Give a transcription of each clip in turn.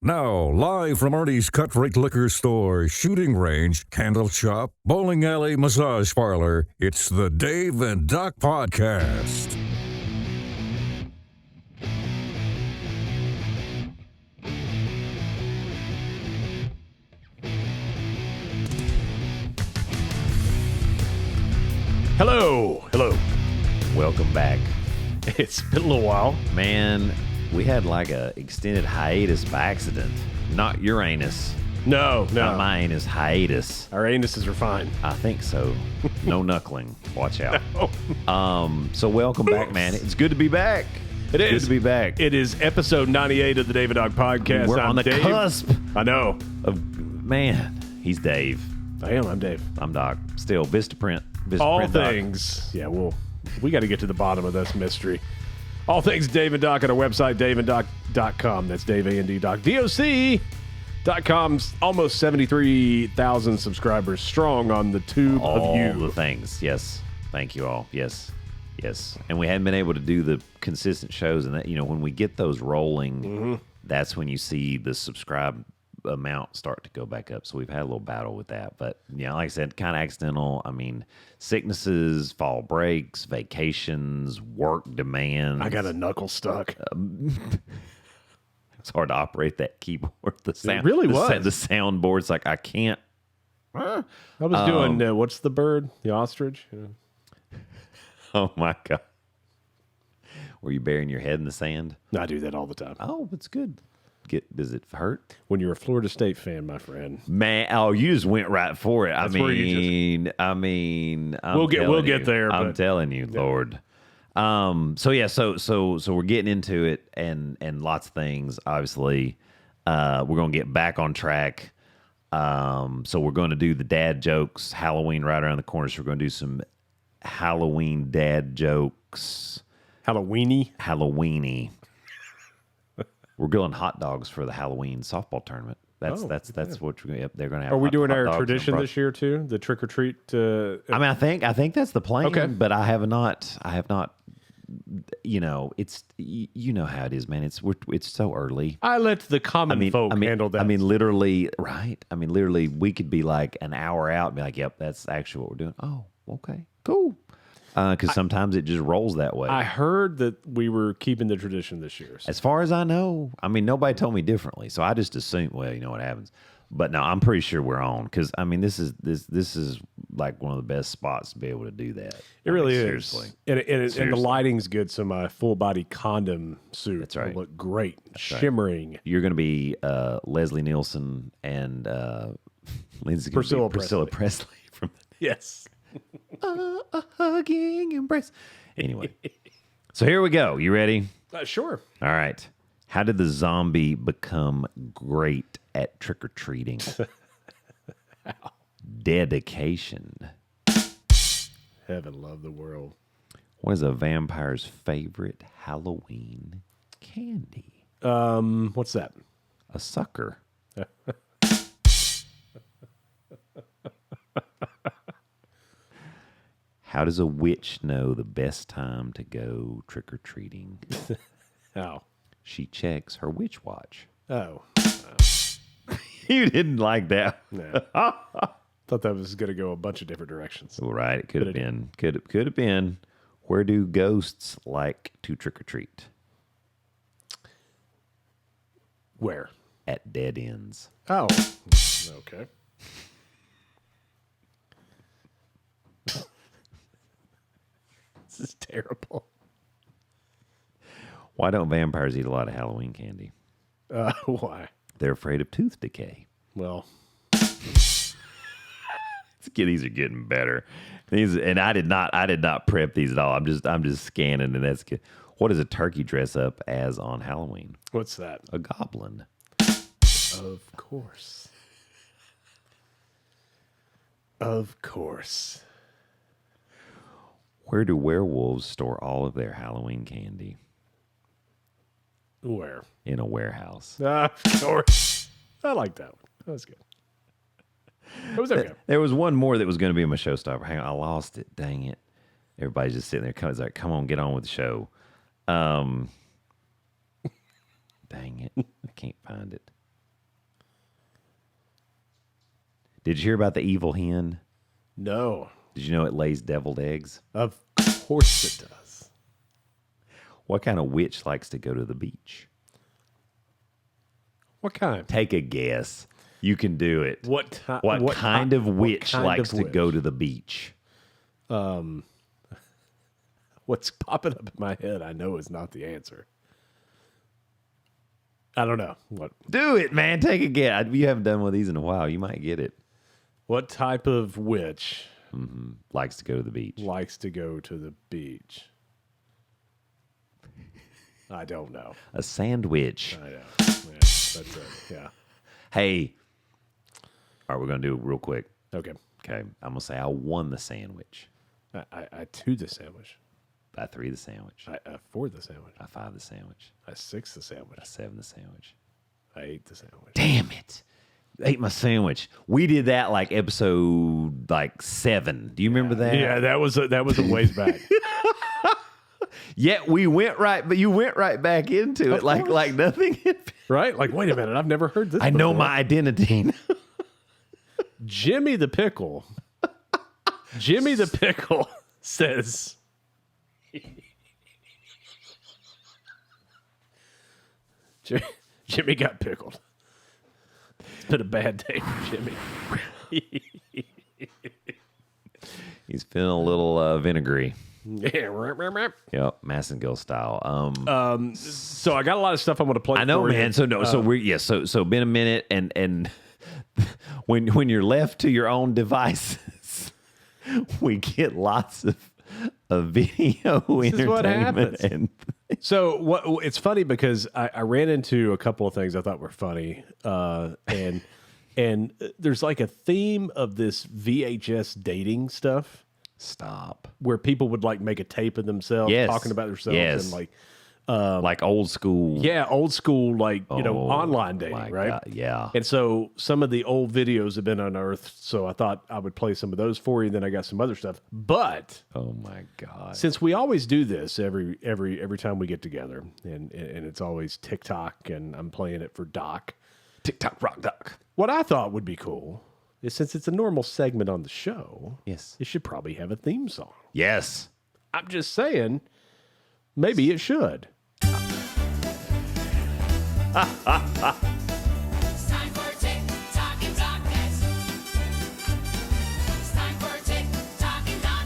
Now, live from Ernie's Cut Rate Liquor Store, shooting range, candle shop, bowling alley, massage parlor, it's the Dave and Doc Podcast. Hello. Welcome back. It's been a little while. Man, we had like a extended hiatus by accident. Not your anus. No. Not my anus, hiatus. Our anuses are fine. I think so. No knuckling. Watch out. So welcome back, man. It's good to be back. It is. Good to be back. It is episode 98 of the David Dog Podcast. We're I'm on the Dave. cusp. I know. Man, he's Dave. I'm Dave. I'm Doc. Still, Vistaprint. All things. Doc. Yeah, we got to get to the bottom of this mystery. All things Dave and Doc at our website, daveanddoc.com. That's Dave A-N-D Doc. DOC.com's almost 73,000 subscribers strong on the tube of you. All the things. Yes. Thank you all. Yes. And we hadn't been able to do the consistent shows. And that, when we get those rolling, that's when you see the subscribe amount start to go back up. So we've had a little battle with that. But, like I said, kind of accidental. I mean, sicknesses, fall breaks, vacations, work demands. I got a knuckle stuck. It's hard to operate that keyboard. The sound, it really was. The soundboard's like, I can't. I was doing, what's the bird? The ostrich? Yeah. Oh, my God. Were you burying your head in the sand? I do that all the time. Oh, it's good. Does it hurt? When you're a Florida State fan, my friend. Man, you just went right for it. That's we'll get there. I'm telling you, Lord. So we're getting into it and lots of things. Obviously, we're gonna get back on track. So we're going to do the dad jokes. Halloween right around the corner. So we're going to do some Halloween dad jokes. Halloweeny. We're grilling hot dogs for the Halloween softball tournament. That's what we're. Yep, they're going to have. Are we doing our tradition this year too? The trick or treat. I think that's the plan. Okay. But I have not. It's how it is, man. It's so early. I let the common folk handle that. Literally, right? Literally, we could be like an hour out and be like, "Yep, that's actually what we're doing." Oh, okay, cool. Because sometimes it just rolls that way. I heard that we were keeping the tradition this year. So. As far as I know, nobody told me differently, so I just assumed, well, you know what happens. But no, I'm pretty sure we're on because this is like one of the best spots to be able to do that. It really is. Seriously. And the lighting's good, so my full body condom suit will look great, shimmering. Right. You're going to be Leslie Nielsen and Priscilla Presley from yes. A hugging embrace. Anyway, so here we go. You ready? Sure. All right. How did the zombie become great at trick-or-treating? Dedication. Heaven love the world. What is a vampire's favorite Halloween candy? What's that? A sucker. How does a witch know the best time to go trick-or-treating? How? She checks her witch watch. Oh. You didn't like that. No. Thought that was going to go a bunch of different directions. Right. It could have been. Could have been. Where do ghosts like to trick-or-treat? Where? At dead ends. Oh. Okay. This is terrible. Why don't vampires eat a lot of Halloween candy? Why? They're afraid of tooth decay. Well, these are getting better. And I did not prep these at all. I'm just scanning, and that's good. What does a turkey dress up as on Halloween? What's that? A goblin. Of course. Of course. Where do werewolves store all of their Halloween candy? Where? In a warehouse. Of course. I like that one. That was good. It was okay. There was one more that was going to be my showstopper. Hang on, I lost it. Dang it. Everybody's just sitting there. It's like, come on, get on with the show. Dang it. I can't find it. Did you hear about the evil hen? No. Did you know it lays deviled eggs? Of course it does. What kind of witch likes to go to the beach? What kind? Take a guess. You can do it. What kind of witch kind likes of to witch? go to the beach? What's popping up in my head, I know is not the answer. I don't know. Do it, man. Take a guess. You haven't done one of these in a while. You might get it. What type of witch Likes to go to the beach. likes to go to the beach? I don't know. A sandwich. I know. Yeah, that's it. Yeah. Hey. All right, we're going to do it real quick. Okay. Okay. I'm going to say I won the sandwich. I 2 the sandwich. I 3 the sandwich. I 4 the sandwich. I 5 the sandwich. I 6 the sandwich. I 7 the sandwich. I 8 the sandwich. Damn it. Ate my sandwich. We did that like episode 7. Do you remember that? Yeah, that was a ways back. Yeah, we went right, but you went right back into it like nothing. Right? Like, wait a minute, I've never heard this. I know before. my identity. Jimmy the Pickle. Jimmy the Pickle says. Jimmy got pickled. It's been a bad day for Jimmy. He's feeling a little vinegary. Yeah. Yep, Massengill style. So I got a lot of stuff I want to play. I know, for man. You. So been a minute, and when you're left to your own devices, we get lots of video This is what entertainment. happens. So it's funny because I ran into a couple of things I thought were funny, and there's like a theme of this VHS dating stuff. Stop. Where people would like make a tape of themselves talking about themselves and like old school. Yeah, old school, online dating, right? God, yeah. And so some of the old videos have been unearthed, so I thought I would play some of those for you. Then I got some other stuff. But Oh my God. since we always do this every time we get together, and it's always TikTok, and I'm playing it for Doc. TikTok rock Doc. What I thought would be cool is since it's a normal segment on the show, Yes. it should probably have a theme song. Yes. I'm just saying, maybe it should. It's time for TikTok and Doc. It's time for TikTok and Doc.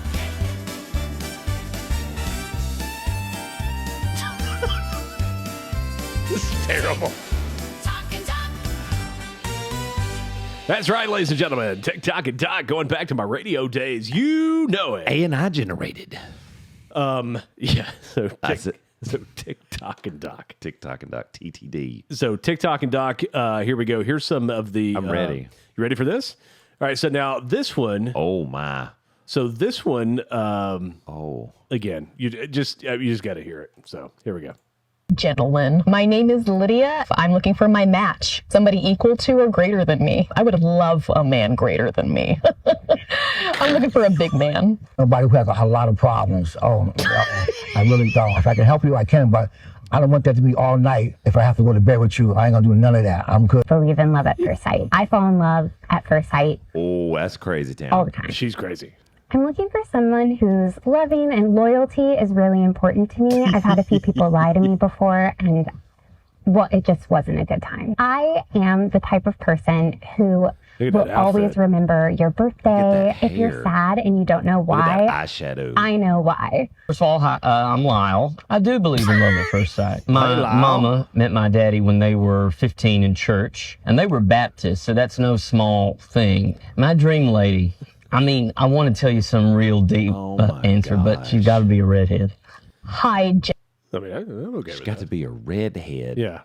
This is terrible. Talk and Doc. That's right, ladies and gentlemen. TikTok and Doc, going back to my radio days. You know it. A&I generated. Yeah. That's it. So TikTok and Doc. TikTok and Doc. TTD. So TikTok and Doc, here we go. Here's some of the... I'm ready. You ready for this? All right, so now this one... Oh my. So this one, Oh. again, you just got to hear it. So here we go. Gentlemen, my name is Lydia. I'm looking for my match. Somebody equal to or greater than me. I would love a man greater than me. I'm looking for a big man. Nobody who has a lot of problems. Oh, I really don't. If I can help you, I can, but I don't want that to be all night. If I have to go to bed with you, I ain't gonna do none of that. I'm good. Believe in love at first sight. I fall in love at first sight Oh, that's crazy town. all the time. She's crazy. I'm looking for someone who's loving, and loyalty is really important to me. I've had a few people lie to me before, and it just wasn't a good time. I am the type of person who Look at will that always outfit. remember your birthday. that If you're hair. sad and you don't know Look at that why, eyeshadow. I know why. First of all, hi, I'm Lyle. I do believe in love at first sight. My Hey, Lyle. mama met my daddy when they were 15 in church, and they were Baptists, so that's no small thing. My dream lady, I mean, I want to tell you some real deep Oh my answer, but gosh. she's got to be a redhead. Hi, I mean, I'm okay She's with got that. to be a redhead. Yeah.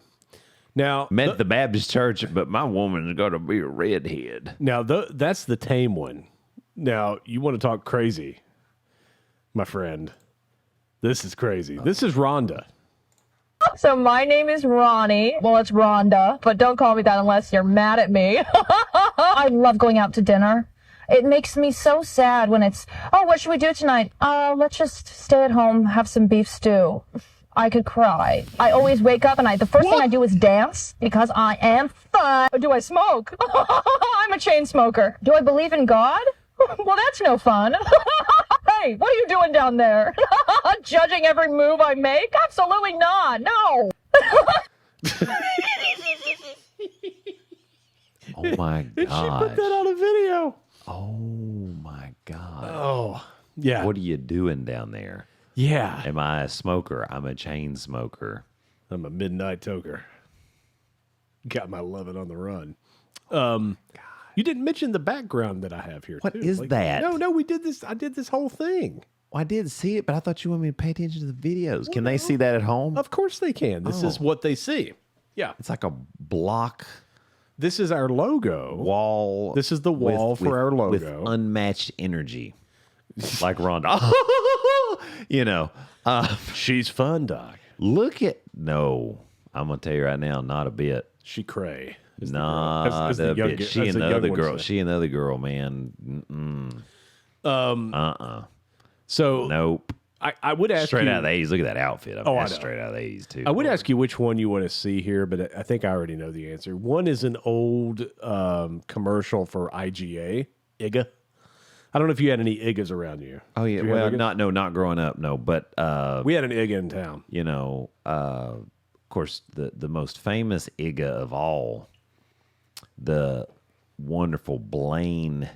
Now, Meant the Baptist church, but my woman's got to be a redhead. that's the tame one. Now, you want to talk crazy, my friend. This is crazy. This is Rhonda. So my name is Ronnie. Well, it's Rhonda, but don't call me that unless you're mad at me. I love going out to dinner. It makes me so sad when it's, oh, what should we do tonight? Let's just stay at home, have some beef stew. I could cry. I always wake up and the first thing I do is dance because I am fun. Or do I smoke? I I'm a chain smoker. Do I believe in God? Well, that's no fun. Hey, what are you doing down there? Judging every move I make? Absolutely not. No. Oh my She put god! that on a video. Oh my god! Oh, yeah. What are you doing down there? Yeah. Am I a smoker? I'm a chain smoker. I'm a midnight toker. Got my lovin' on the run. You didn't mention the background that I have here. What too. is that? No, we did this. I did this whole thing. Well, I did see it, but I thought you wanted me to pay attention to the videos. Can they see that at home? Of course they can. This is what they see. Yeah. It's like a block This is our logo. wall. This is the wall for our logo. with unmatched energy, like Rhonda. You know, She's fun, Doc. look at no. I'm gonna tell you right now, not a bit. She cray. is the girl. Not As the a young- bit. as She the and the young other ones girl. say. She and the other girl, man. So Nope. I would ask Straight you, out of the 80s. Look at that outfit. Oh, I That's know. straight out of the 80s too. I would ask you which one you want to see here, but I think I already know the answer. One is an old commercial for IGA, IGA. I don't know if you had any IGAs around you. Oh yeah. Did you have Well, IGAs? not growing up. No, but We had an IGA in town. you know, of course, the most famous IGA of all, the wonderful Blaine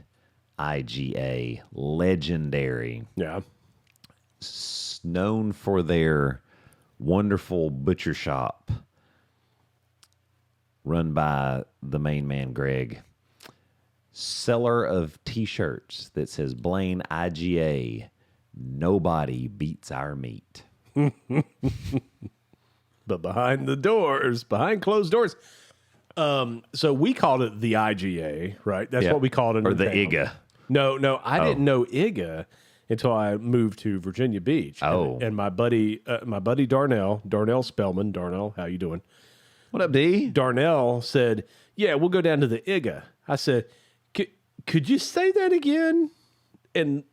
IGA, legendary, Yeah. known for their wonderful butcher shop run by the main man, Greg. Seller of T-shirts that says Blaine IGA, nobody beats our meat. But behind the doors, behind closed doors. So we called it the IGA, right? That's Yeah. what we called it. Or in the town. IGA. No, I didn't know IGA until I moved to Virginia Beach. Oh. And my buddy Darnell Spellman, Darnell, how you doing? What up, D? Darnell said, "Yeah, we'll go down to the IGA." I said, "Could you say that again?" And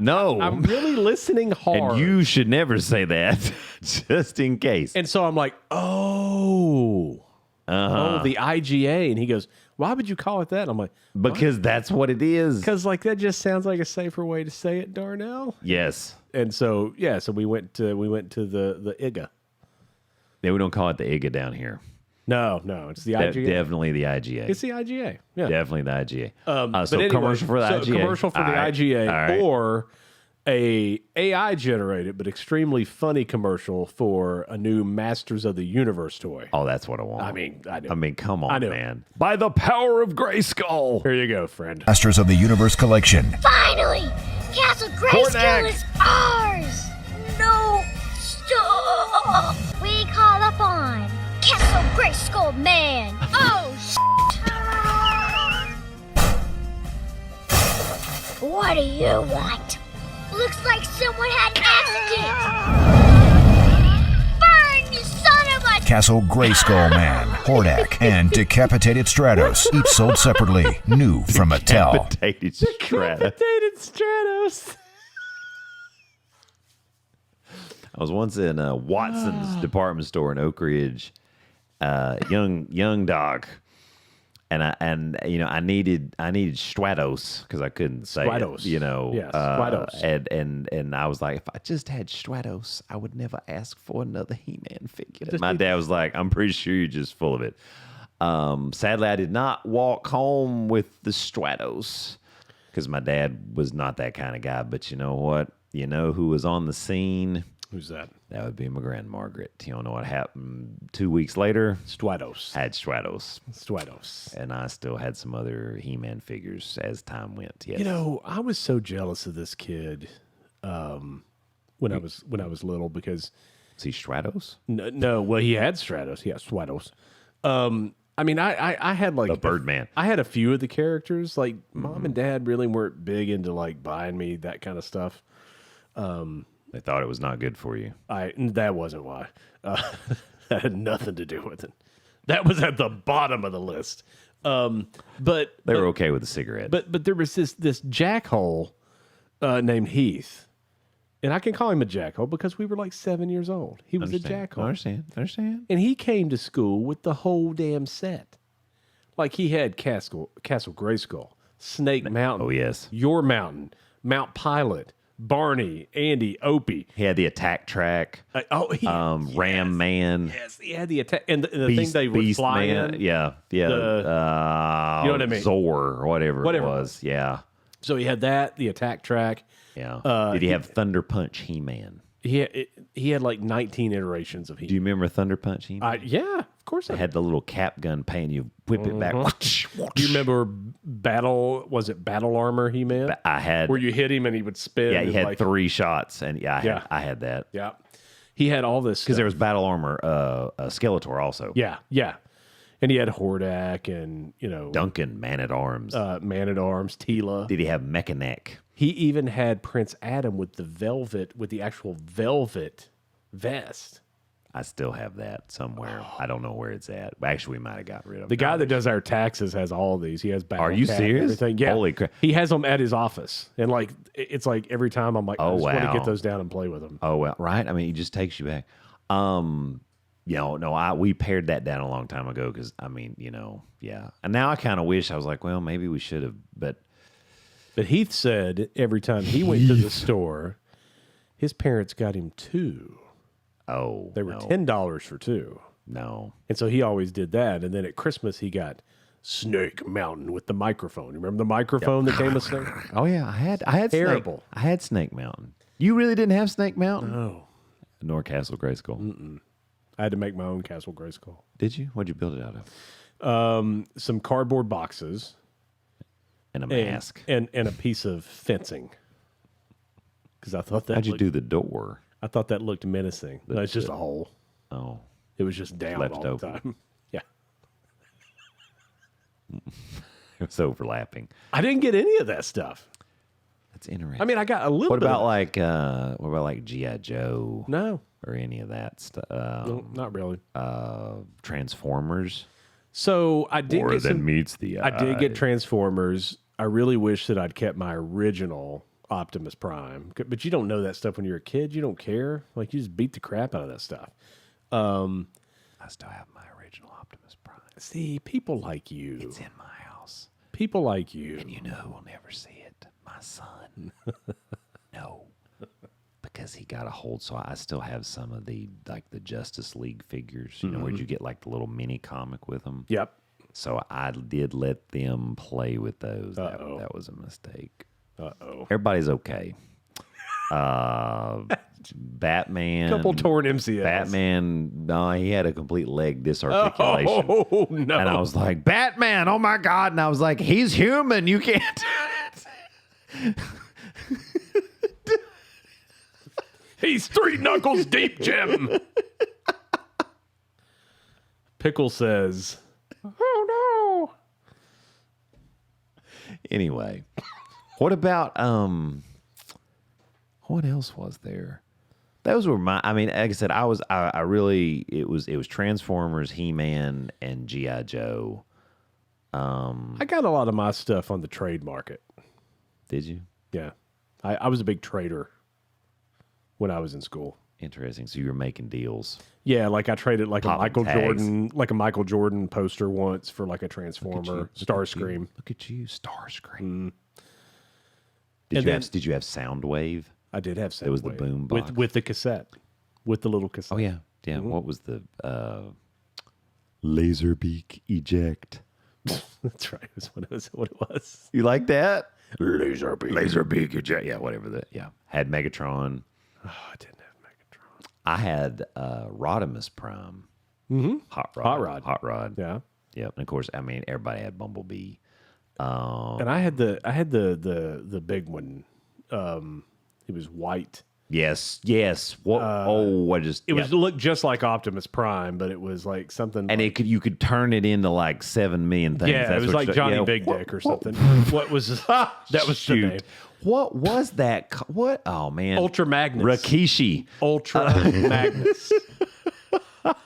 No. I'm really listening hard. And you should never say that, just in case. And so I'm like, oh, the IGA. And he goes, "Why would you call it that?" And I'm like, Because that's what it is. because like that just sounds like a safer way to say it, Darnell. Yes. And so so we went to the IGA. Yeah, we don't call it the IGA down here. No, it's the IGA. Definitely the IGA. It's the IGA. Yeah. Definitely the IGA. But So anyway, commercial for the so IGA. commercial for All the right. IGA, All right. or a AI generated but extremely funny commercial for a new Masters of the Universe toy. Oh, that's what I want. I mean, I know. I mean, come I on, know. man. By the power of Grayskull. Here you go, friend. Masters of the Universe collection. Finally! Castle Grayskull Hordak! is ours! No! Stop! We call upon Castle Grayskull Man! Oh, What do you want? Looks like someone had an accident! Burn, you son of a... Castle Grayskull Man, Hordak, and Decapitated Stratos, each sold separately. New from Mattel. Potato strata. Dated Stratos. I was once in Watson's department store in Oak Ridge, young dog, and I needed Stratos because I couldn't say Stratos. it, you know. Yes, Stratos. And I was like, if I just had Stratos, I would never ask for another He-Man figure. My dad was like, I'm pretty sure you're just full of it. Sadly, I did not walk home with the Stratos because my dad was not that kind of guy. But you know what? You know who was on the scene? Who's that? That would be my Grand Margaret. You don't know what happened 2 weeks later? Stratos. Had Stratos. And And I still had some other He-Man figures as time went. Yes. you know, I was so jealous of this kid when I was little because see Stratos? no, well, he had Stratos. He had Stratos. I mean, I had like The Birdman. I had a few of the characters. Like mom and dad really weren't big into like buying me that kind of stuff. They thought it was not good for you. That wasn't why. That had nothing to do with it. That was at the bottom of the list. But They were okay with the cigarette. but there was this jackhole named Heath, and I can call him a jackhole because we were like 7 years old. He was a I jackhole, understand. and he came to school with the whole damn set. Like he had Castle Grayskull, Snake Mountain. Oh, yes. Your Mountain, Mount Pilot, Barney, Andy, Opie. He had the attack track. Ram Man. Yes, he had the attack and the thing they would fly Man. in. Yeah. you know what I mean? Zor or whatever it Whatever it was. Yeah. So he had that, the attack track. Yeah. Did he have Thunder Punch He-Man? He had like 19 iterations of Do you remember Thunder Punch He-Man? Yeah, of course. It had the little cap gun pain. You whip it back. Do you remember Was it Battle Armor He-Man? I had. Where you hit him and he would spin. Yeah, he had like, 3 shots, and I had that. Yeah, he had all this because there was Battle Armor Skeletor also. Yeah, and he had Hordak and Duncan Man at Arms, Tila. Did he have Mechanic? He even had Prince Adam with the actual velvet vest. I still have that somewhere. I don't know where it's at. Actually, we might have got rid of it. The guy that does our taxes has all of these. He has Battle Are you Cat, serious? Everything. Yeah. Holy crap. He has them at his office. And it's like every time I'm like, I just want to wow. get those down and play with them. Oh, well, right? I mean, he just takes you back. We pared that down a long time ago because, yeah. And now I kind of wish I was like, well, maybe we should have, But Heath said every time he went to the store, his parents got him 2. Oh, they were $10 for 2. No, and so he always did that. And then at Christmas he got Snake Mountain with the microphone. You remember the microphone that came with Snake? Oh yeah, I had terrible. Snake. I had Snake Mountain. You really didn't have Snake Mountain? No, nor Castle Grayskull. I had to make my own Castle Grayskull. Did you? What'd you build it out of? Some cardboard boxes. And a mask. And a piece of fencing. Because I thought that. How'd you do the door? I thought that looked menacing. No, it's just a hole. Oh. It was just down Left all open. the time. Yeah. It was overlapping. I didn't get any of that stuff. That's interesting. I mean, I got a little What bit about of like G.I. Joe? No. Or any of that stuff? No, not really. Transformers? So I did More get than some, meets the I did eye. get Transformers. I really wish that I'd kept my original Optimus Prime, but you don't know that stuff when you're a kid. You don't care. Like you just beat the crap out of that stuff. I still have my original Optimus Prime. See, people like you. It's in my house. People like you. And you know who will never see it? My son. No. Because he got a hold, so I still have some of the Justice League figures. You know, where'd you get like the little mini comic with them? Yep. So I did let them play with those. That was a mistake. Uh-oh. Everybody's okay. Batman. Couple torn MCLs. Batman, no, he had a complete leg disarticulation. Oh, no. And I was like, Batman, oh my God. And I was like, he's human. You can't do it. He's 3 knuckles deep, Jim. Pickle says, oh, no. Anyway, what about, what else was there? Those were like I said, it was Transformers, He-Man, and G.I. Joe. I got a lot of my stuff on the trade market. Did you? Yeah. I was a big trader when I was in school. Interesting. So you were making deals. Yeah, like I traded like Popping a Michael Jordan poster once for like a Transformer, Starscream. Look at you, Starscream. Did you have Soundwave? I did have Soundwave. It was the boom box with the cassette, with the little cassette. Oh yeah, yeah. What was the Laserbeak Eject? That's right. That's what it was. You like that? Laserbeak Eject. Yeah, whatever had Megatron. Oh, I didn't have Megatron. I had Rodimus Prime. Mm-hmm. Hot Rod. Yeah. Yep. And of course, everybody had Bumblebee. And I had the big one. It was white. Yes. What? It looked just like Optimus Prime, but it was like something. And you could turn it into like 7 million things. Yeah, That's it was like Johnny Big Dick or something. What was that? Was the name. What was that? What? Oh man, Ultra Magnus. Rikishi. Ultra Magnus.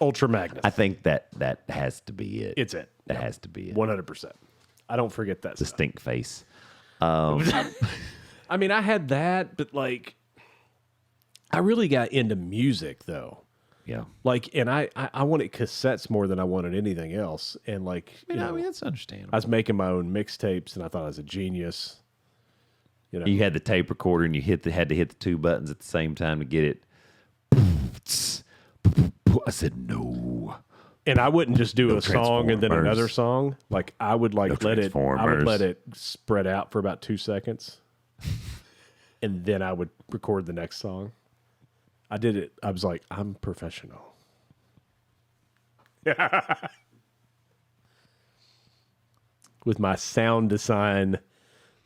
Ultra Magnus. I think that has to be it. It's it. That has to be it. 100%. I don't forget that. The stink face. I had that, but like, I really got into music though. Yeah. Like, and I wanted cassettes more than I wanted anything else. And like, I mean, that's understandable. I was making my own mixtapes, and I thought I was a genius. You had the tape recorder, and you had to hit the two buttons at the same time to get it. I said no. And I wouldn't just do a song and then another song. Like I would let it spread out for about 2 seconds. And then I would record the next song. I did it. I was like, I'm professional. With my sound design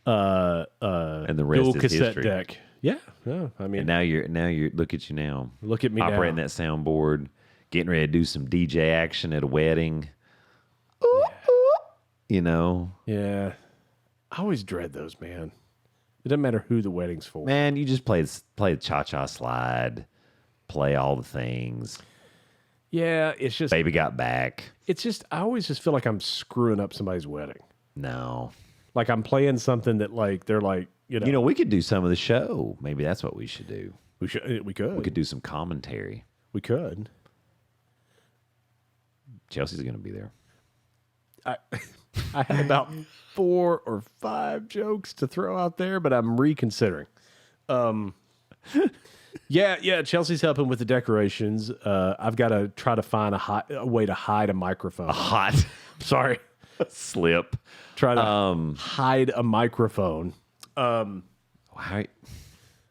and the rest dual is cassette history. deck. Yeah. I mean, And now you're look at you now. Look at me operating now. that soundboard, getting ready to do some DJ action at a wedding. You know, yeah. I always dread those, man. It doesn't matter who the wedding's for. man, you just play the cha-cha slide, play all the things. Yeah, it's just Baby got back. It's just I always just feel like I'm screwing up somebody's wedding. No, Like I'm playing something that like they're like, we could do some of the show. Maybe that's what we should do. we could. We could do some commentary. We could. Chelsea's going to be there. I had about 4 or 5 jokes to throw out there, but I'm reconsidering. Yeah, Chelsea's helping with the decorations. I've got to try to find a way to hide a microphone. Sorry. Slip. Try to hide a microphone.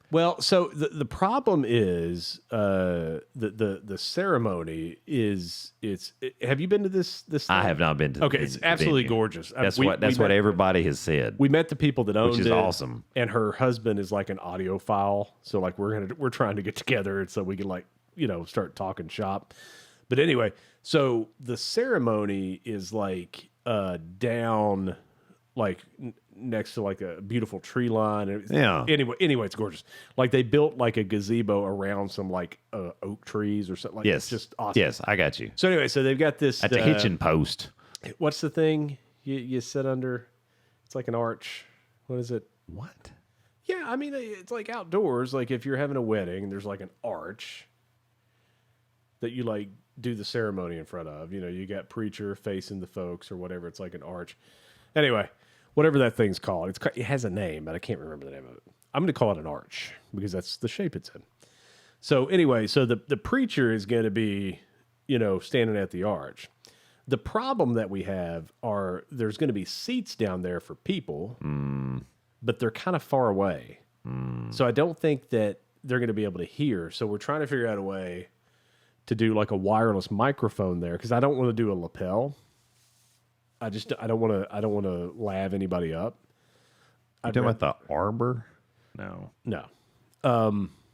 Well, so the problem is the ceremony is have you been to this thing? I have not been to. Okay, it's absolutely gorgeous. That's what everybody has said. We met the people that owned it, which is awesome. And her husband is like an audiophile, so like we're trying to get together and so we can start talking shop. But anyway, so the ceremony is like down like next to like a beautiful tree line. Yeah. Anyway, it's gorgeous. Like they built like a gazebo around some like oak trees or something. Like Yes. It's just awesome. Yes, I got you. So anyway, so they've got this. That's a hitching post. What's the thing you sit under? It's like an arch. What is it? What? Yeah, I mean it's like outdoors. Like if you're having a wedding, there's like an arch that you like do the ceremony in front of. You got preacher facing the folks or whatever. It's like an arch. Anyway. Whatever that thing's called. It has a name, but I can't remember the name of it. I'm going to call it an arch because that's the shape it's in. So anyway, so the preacher is going to be, standing at the arch. The problem that we have are there's going to be seats down there for people, but they're kind of far away. So I don't think that they're going to be able to hear. So we're trying to figure out a way to do like a wireless microphone there because I don't want to do a lapel. I don't want to lav anybody up. You talking about the arbor? No.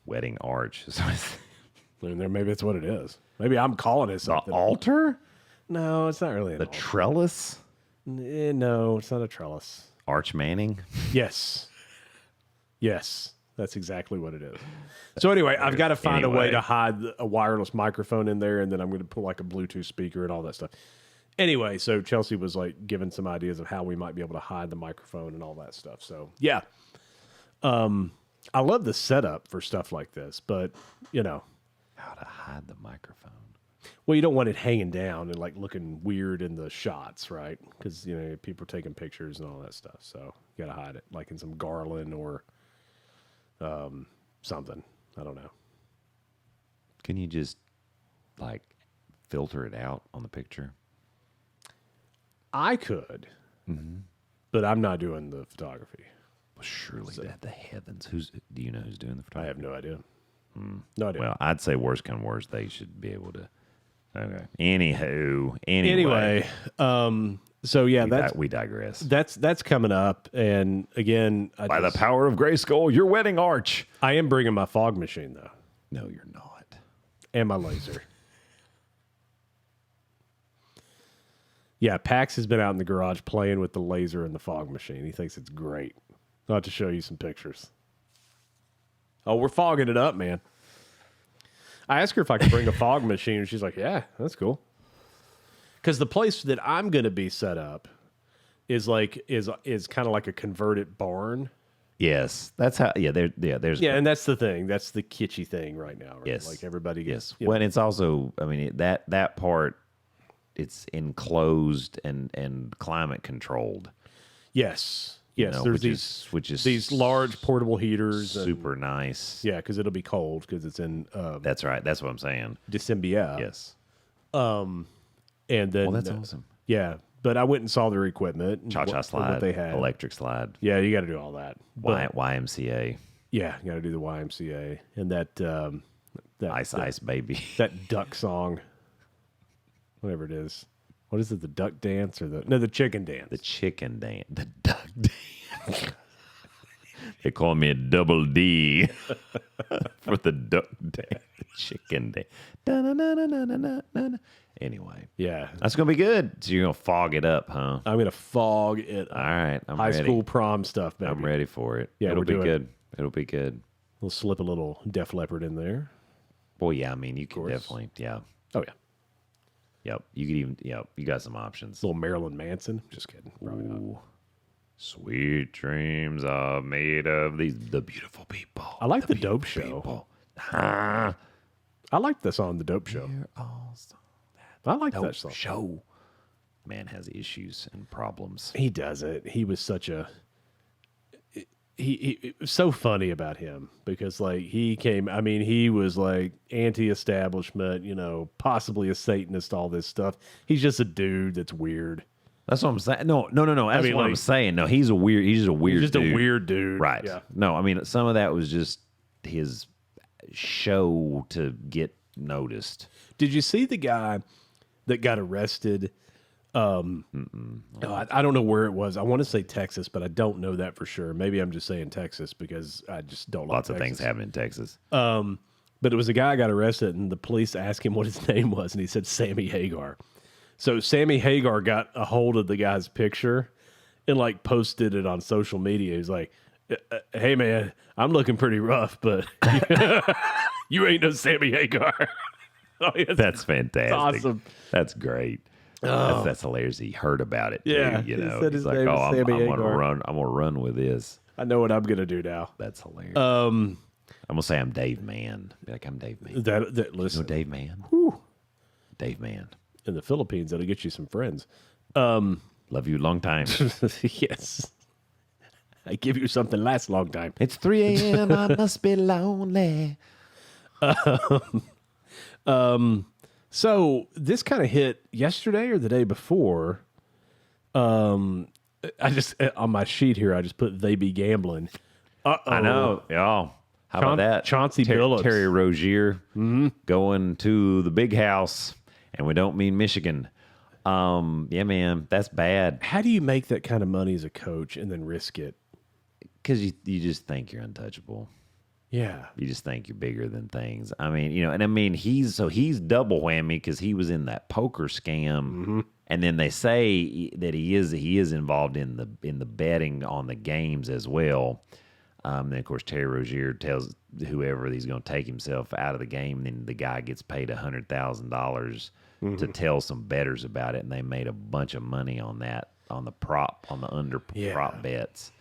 Wedding arch. Maybe that's what it is. Maybe I'm calling it something. The altar? No, it's not really the trellis. No, it's not a trellis. Arch Manning. Yes, that's exactly what it is. So anyway, I've got to find a way to hide a wireless microphone in there, and then I'm going to put like a Bluetooth speaker and all that stuff. Anyway, so Chelsea was like giving some ideas of how we might be able to hide the microphone and all that stuff. So yeah, I love the setup for stuff like this, but how to hide the microphone. Well, you don't want it hanging down and like looking weird in the shots, right? Because people are taking pictures and all that stuff. So you got to hide it, like in some garland or something. I don't know. Can you just like filter it out on the picture? I could, but I'm not doing the photography. Well, surely the heavens. Do you know who's doing the photography? I have no idea. No idea. Well, I'd say worst come worst, they should be able to. Okay. Anyway. So yeah, we digress. That's coming up, and again, By the power of Grayskull, your wedding arch. I am bringing my fog machine though. No, you're not. And my laser. Yeah, Pax has been out in the garage playing with the laser and the fog machine. He thinks it's great. I'll have to show you some pictures. Oh, we're fogging it up, man. I asked her if I could bring a fog machine, and she's like, yeah, that's cool. Because the place that I'm going to be set up is kind of like a converted barn. Yes, that's how. Yeah, there's. Yeah, and that's the thing. That's the kitschy thing right now. Right? Yes, like everybody gets. Yes, well, and it's also. I mean, that part, it's enclosed and climate controlled. Yes. Yes, there's which is these large portable heaters. Super nice. Yeah, because it'll be cold because it's in. That's right. That's what I'm saying. December. Yes. And then. Well, that's awesome. Yeah, but I went and saw their equipment. And Cha-cha slide. What they had. Electric slide. Yeah, you got to do all that. YMCA. Yeah, you got to do the YMCA and that. Ice Baby. That duck song. Whatever it is. What is it? The duck dance or the chicken dance? The chicken dance. The duck dance. They call me a double D for the duck dance. The chicken dance. Da-na-na-na-na-na-na. Anyway. Yeah. That's going to be good. So you're going to fog it up, huh? I'm going to fog it up. All right. I'm High ready. school prom stuff, baby. I'm ready for it. Yeah, It'll be good. It'll be good. We'll slip a little Def Leppard in there. Well, yeah. I mean, you can definitely. Yeah. Oh, yeah. Yep. You could even, you got some options. Little Marilyn Manson. Just kidding. Probably not. Sweet dreams are made of the beautiful people. I like the Dope Show. I like the song The Dope Show. I like that song. Show. Man has issues and problems. He does it. He was such a... It was so funny about him because he was like anti-establishment, possibly a Satanist, all this stuff. He's just a dude that's weird. That's what I'm saying. No. That's what I'm saying. No, he's just a weird He's just dude. a weird dude. Right. Yeah. No, I mean, some of that was just his show to get noticed. Did you see the guy that got arrested? I don't know where it was. I want to say Texas, but I don't know that for sure. Maybe I'm just saying Texas because I just don't like Lots of Texas. things happen in Texas. But it was a guy got arrested, and the police asked him what his name was, and he said Sammy Hagar. So Sammy Hagar got a hold of the guy's picture and posted it on social media. He's like, "Hey man, I'm looking pretty rough, but you ain't no Sammy Hagar." Oh, yeah, that's fantastic. That's awesome. That's great. That's hilarious. He heard about it. Yeah, too, he said his name was I'm Sammy gonna Hagar. run. I'm gonna run with this. I know what I'm gonna do now. That's hilarious. I'm gonna say I'm Dave Mann. Be like I'm Dave Mann. Listen, You know Dave Mann. Dave Mann. In the Philippines, that'll get you some friends. Love you long time. Yes. I give you something last long time. It's 3 a.m. I must be lonely. So this kind of hit yesterday or the day before. I just on my sheet here, I just put "they be gambling." I know. Yeah. How about that? Chauncey Billups. Terry Rozier going to the big house, and we don't mean Michigan. Yeah, man, that's bad. How do you make that kind of money as a coach and then risk it? Because you just think you're untouchable. Yeah. You just think you're bigger than things. I mean, he's double whammy because he was in that poker scam, and then they say that he is involved in the betting on the games as well. Then of course Terry Rozier tells whoever he's going to take himself out of the game, and then the guy gets paid $100,000 to tell some bettors about it, and they made a bunch of money on that on the prop bets.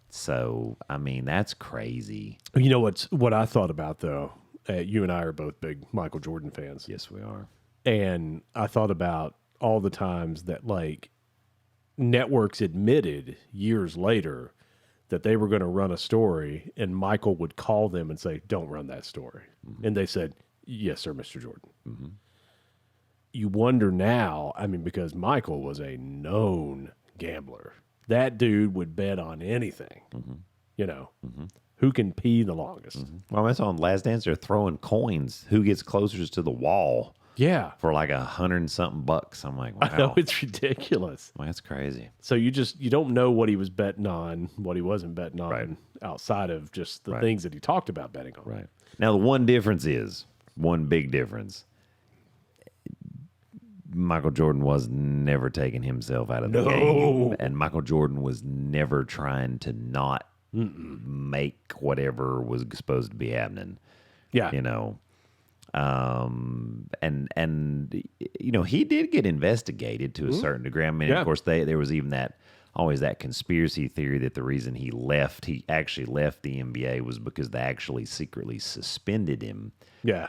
So, I mean, that's crazy. You know what I thought about, though? You and I are both big Michael Jordan fans. Yes, we are. And I thought about all the times that, networks admitted years later that they were going to run a story, and Michael would call them and say, "Don't run that story." And they said, "Yes, sir, Mr. Jordan." You wonder now, because Michael was a known gambler. That dude would bet on anything, who can pee the longest. Well, that's on Last Dance. They're throwing coins. Who gets closest to the wall? Yeah. For $100 and something bucks. I'm like, wow. I know, it's ridiculous. Well, that's crazy. So you don't know what he was betting on, what he wasn't betting on outside of just the things that he talked about betting on. Right. Now, the one big difference. Michael Jordan was never taking himself out of the game. And Michael Jordan was never trying to not make whatever was supposed to be happening. Yeah. And he did get investigated to a certain degree. I mean, of course, there was even that always that conspiracy theory that the reason he actually left the NBA was because they actually secretly suspended him. Yeah.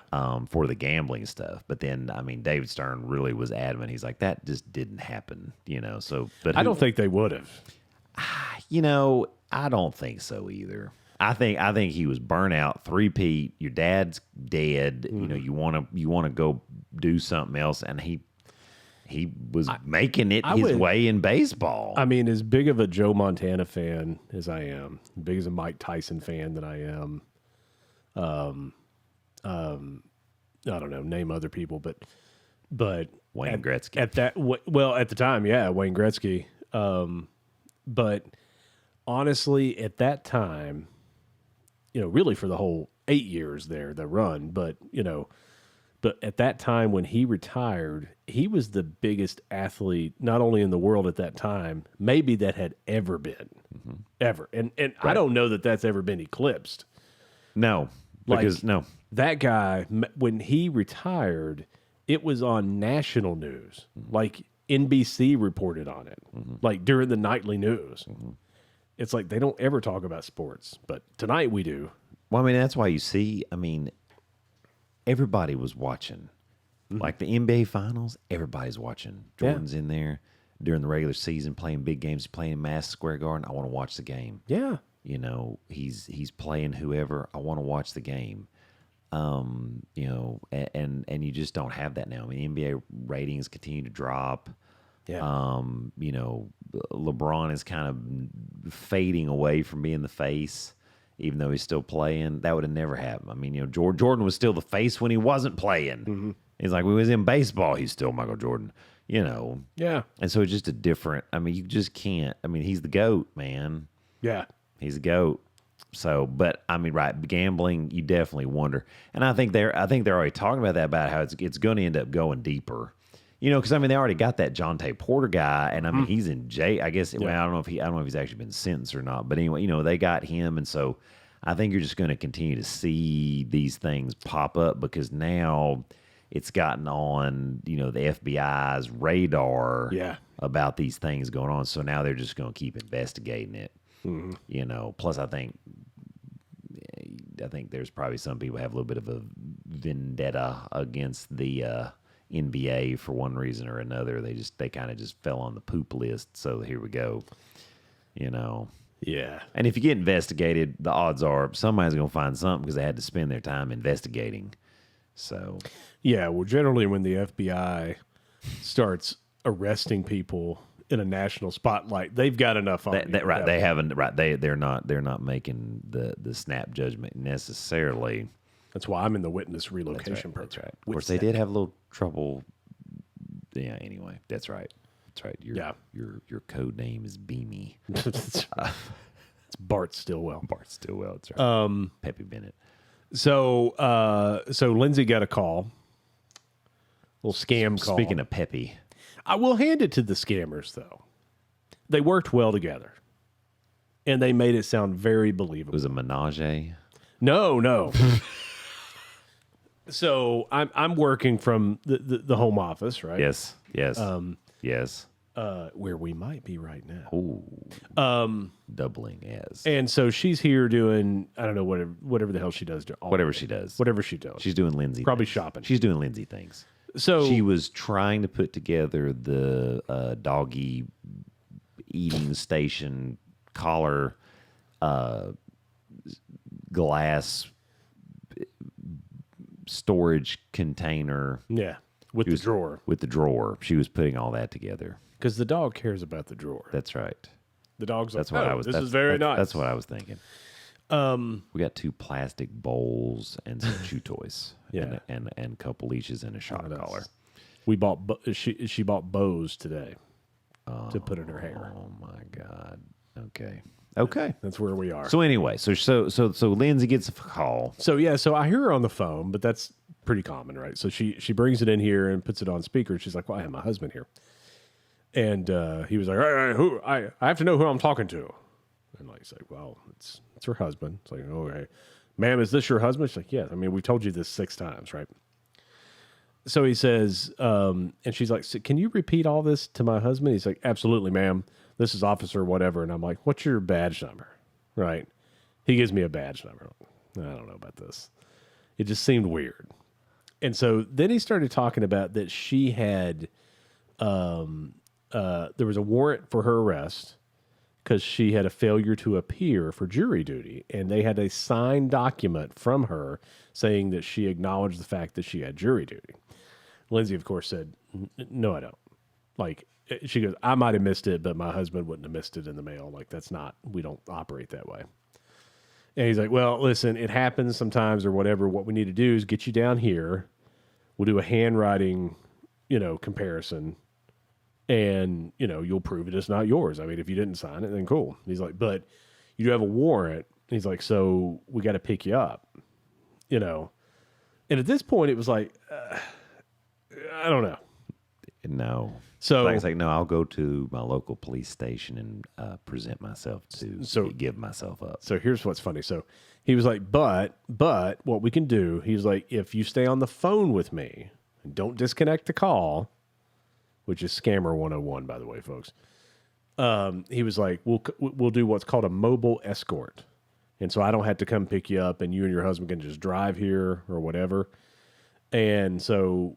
For the gambling stuff. But then, I mean, David Stern really was adamant. He's like, that just didn't happen, So, but I don't think they would have. I don't think so either. I think he was burnt out, three-peat. Your dad's dead. You want to go do something else, and he was making it his way in baseball. I mean, as big of a Joe Montana fan as I am, big as a Mike Tyson fan that I am, I don't know, name other people, but Wayne Gretzky at the time, yeah, Wayne Gretzky. But honestly, at that time, really for the whole 8 years there, the run, but at that time when he retired, he was the biggest athlete, not only in the world at that time, maybe that had ever been, ever. And I don't know that that's ever been eclipsed. No, because that guy, when he retired, it was on national news. Like NBC reported on it, like during the nightly news. It's like they don't ever talk about sports, but tonight we do. Well, I mean, that's why you see, everybody was watching. Like the NBA Finals, everybody's watching. Jordan's in there during the regular season playing big games, playing in Madison Square Garden. I want to watch the game. Yeah. He's playing whoever. I want to watch the game. And you just don't have that now. I mean, NBA ratings continue to drop. Yeah. LeBron is kind of fading away from being the face, even though he's still playing. That would have never happened. I mean, Jordan was still the face when he wasn't playing. He's like, when he was in baseball, he's still Michael Jordan. Yeah. And so it's just a different. I mean, you just can't. I mean, he's the GOAT, man. Yeah. He's the GOAT. So, but I mean, right, gambling, you definitely wonder. And I think they're already talking about that, about how it's going to end up going deeper. Because I mean, they already got that Jonte Porter guy, and I mean, he's in jail. I guess. Well, I don't know if he's actually been sentenced or not. But anyway, they got him, and so I think you're just going to continue to see these things pop up because now it's gotten on, the FBI's radar about these things going on. So now they're just going to keep investigating it. Plus I think there's probably some people have a little bit of a vendetta against the NBA for one reason or another. They kind of just fell on the poop list. So here we go. Yeah. And if you get investigated, the odds are somebody's going to find something because they had to spend their time investigating. So, yeah, well, generally when the FBI starts arresting people in a national spotlight, they've got enough on you. Right. They haven't. Right. They're not making the snap judgment necessarily. That's why I'm in the witness relocation program. That's right. Of course, they did have a little trouble. Yeah. Anyway, that's right. That's right. Your code name is Beamy. It's Bart Stillwell. Bart Stillwell. That's right. Peppy Bennett. So Lindsay got a call. Little scam call. Speaking of Peppy, I will hand it to the scammers though. They worked well together, and they made it sound very believable. It was a menage. No. So I'm working from the home office, right? Yes. Yes. Where we might be right now. Ooh. Doubling as. And so she's here doing, I don't know, whatever the hell she does. Whatever she does. Whatever she does. She's doing Lindsay Probably things. shopping. She's doing Lindsay things. So she was trying to put together the doggy eating station collar glass storage container. Yeah. With the drawer. With the drawer. She was putting all that together. Because the dog cares about the drawer. That's right. The dog's like, that's what I was. This is very nice. That's what I was thinking. We got 2 plastic bowls and some chew toys. Yeah. And a couple leashes and a shot collar. We bought, she bought bows today to put in her hair. Oh my God. Okay. That's where we are. So anyway, so Lindsay gets a call. So I hear her on the phone, but that's pretty common, right? So she brings it in here and puts it on speaker. She's like, "Well, I have my husband here," and he was like, I have to know who I'm talking to." And like, say, "Well, it's her husband." It's like, "Okay, ma'am, is this your husband?" She's like, "Yes." I mean, we told you this 6 times, right? so he says, and she's like, so can you repeat all this to my husband? He's like, absolutely, ma'am. This is officer whatever. And I'm like, what's your badge number? Right. He gives me a badge number. I don't know about this. It just seemed weird. And so then he started talking about that she had, there was a warrant for her arrest because she had a failure to appear for jury duty. And they had a signed document from her saying that she acknowledged the fact that she had jury duty. Lindsay, of course, said, no, I don't. Like, she goes, I might have missed it, but my husband wouldn't have missed it in the mail. Like, that's not, we don't operate that way. And he's like, well, listen, it happens sometimes or whatever. What we need to do is get you down here. We'll do a handwriting, comparison. And, you'll prove it it's not yours. I mean, if you didn't sign it, then cool. He's like, but you do have a warrant. He's like, so we got to pick you up, And at this point, it was like, I don't know. No. So like, it's like, no, I'll go to my local police station and present myself to give myself up. So here's what's funny. So he was like, but what we can do, he was like, if you stay on the phone with me and don't disconnect the call, which is scammer 101, by the way, folks. He was like, we'll do what's called a mobile escort. And so I don't have to come pick you up and you and your husband can just drive here or whatever. And so,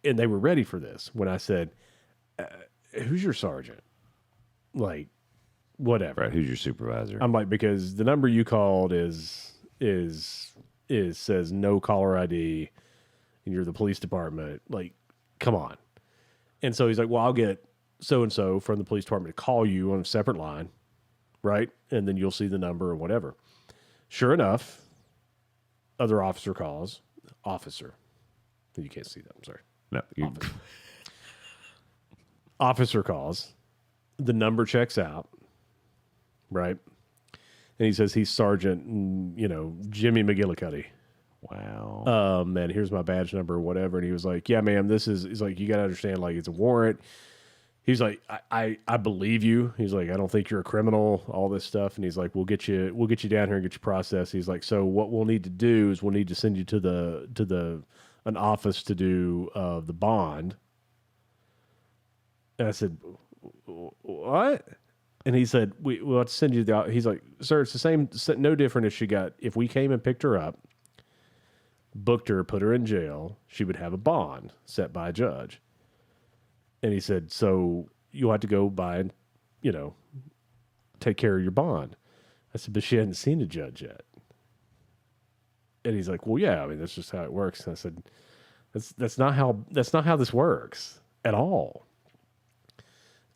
and they were ready for this when I said, who's your sergeant? Like, whatever. Right. Who's your supervisor? I'm like, because the number you called says no caller ID and you're the police department. Like, come on. And so he's like, well, I'll get so-and-so from the police department to call you on a separate line. Right. And then you'll see the number or whatever. Sure enough, other officer calls. Officer. You can't see that. I'm sorry. No. Officer calls. The number checks out. Right. And he says he's Sergeant, Jimmy McGillicuddy. Wow. And here's my badge number or whatever. And he was like, yeah, ma'am, he's like, you got to understand, like, it's a warrant. He's like, I believe you. He's like, I don't think you're a criminal, all this stuff. And he's like, we'll get you down here and get you processed. He's like, so what we'll need to do is we'll need to send you to an office to do the bond. And I said, what? And he said, we'll have to send you he's like, sir, it's the same, no different if she got, if we came and picked her up, booked her, put her in jail, she would have a bond set by a judge. And he said, so you'll have to go by and, take care of your bond. I said, but she hadn't seen a judge yet. And he's like, well, yeah, I mean, that's just how it works. And I said, that's not how this works at all.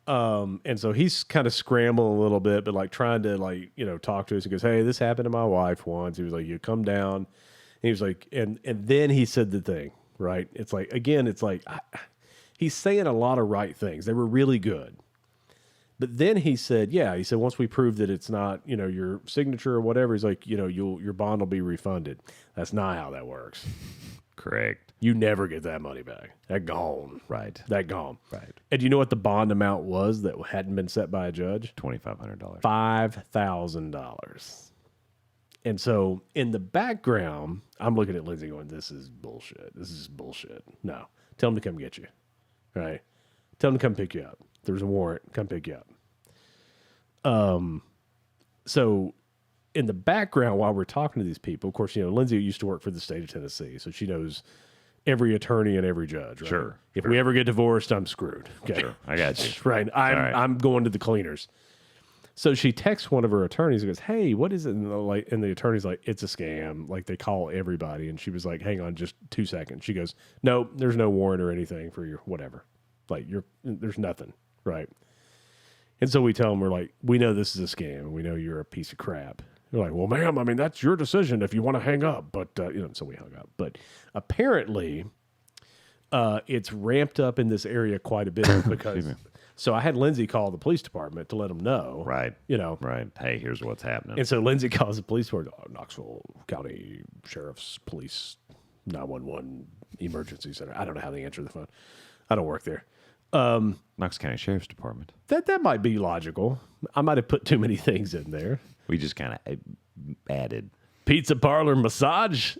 And so he's kind of scrambling a little bit, but like trying to talk to us. He goes, hey, this happened to my wife once. He was like, you come down. And he was like, and then he said the thing, right? It's like, again, it's like, he's saying a lot of right things. They were really good. But then he said, once we prove that it's not, your signature or whatever, he's like, your bond will be refunded. That's not how that works. Correct. You never get that money back. That gone. Right. That gone. Right. And do you know what the bond amount was that hadn't been set by a judge? $2,500. $5,000. And so in the background, I'm looking at Lindsay going, this is bullshit. This is bullshit. No. Tell him to come get you. Right? Tell him to come pick you up. There's a warrant. Come pick you up. So in the background, while we're talking to these people, of course, Lindsay used to work for the state of Tennessee, so she knows every attorney and every judge. Right? Sure. If we ever get divorced, I'm screwed. Okay. Sure. I got you. Right. I'm going to the cleaners. So she texts one of her attorneys and goes, hey, what is it? And the attorney's like, it's a scam. Like, they call everybody. And she was like, hang on just 2 seconds. She goes, no, there's no warrant or anything for your whatever. Like, there's nothing. Right. And so we tell them, we're like, we know this is a scam. And we know you're a piece of crap. They're like, well, ma'am, I mean, that's your decision if you want to hang up. But, so we hung up. But apparently, it's ramped up in this area quite a bit because... So I had Lindsay call the police department to let them know. Right. Right. Hey, here's what's happening. And so Lindsay calls the police department, Knoxville County Sheriff's Police 911 Emergency Center. I don't know how they answer the phone. I don't work there. Knox County Sheriff's Department. That might be logical. I might have put too many things in there. We just kind of added. Pizza parlor massage.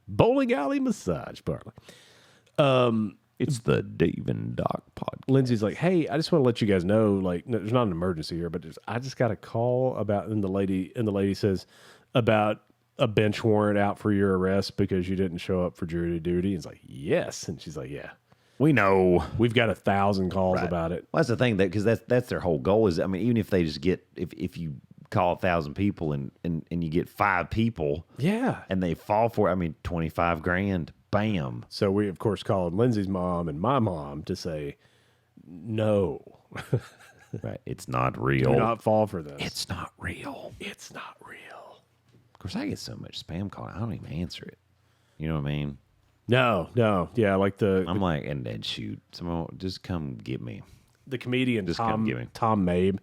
Bowling alley massage parlor. It's the Dave and Doc podcast. Lindsay's like, hey, I just want to let you guys know, like, no, there's not an emergency here, but I just got a call about, and the lady says about a bench warrant out for your arrest because you didn't show up for jury duty. It's like, yes. And she's like, yeah, we know. We've got 1,000 calls about it. Well, that's the thing, because that's their whole goal is, I mean, even if they just get, if you call 1,000 people and you get 5 people, yeah, and they fall for it, I mean, $25,000, bam. So we, of course, called Lindsay's mom and my mom to say, no. Right. It's not real. Do not fall for this. It's not real. It's not real. Of course, I get so much spam call. I don't even answer it. You know what I mean? No. Yeah, like I'm like, and then shoot, someone just come get me. The comedian Just come get me. Tom Mabe,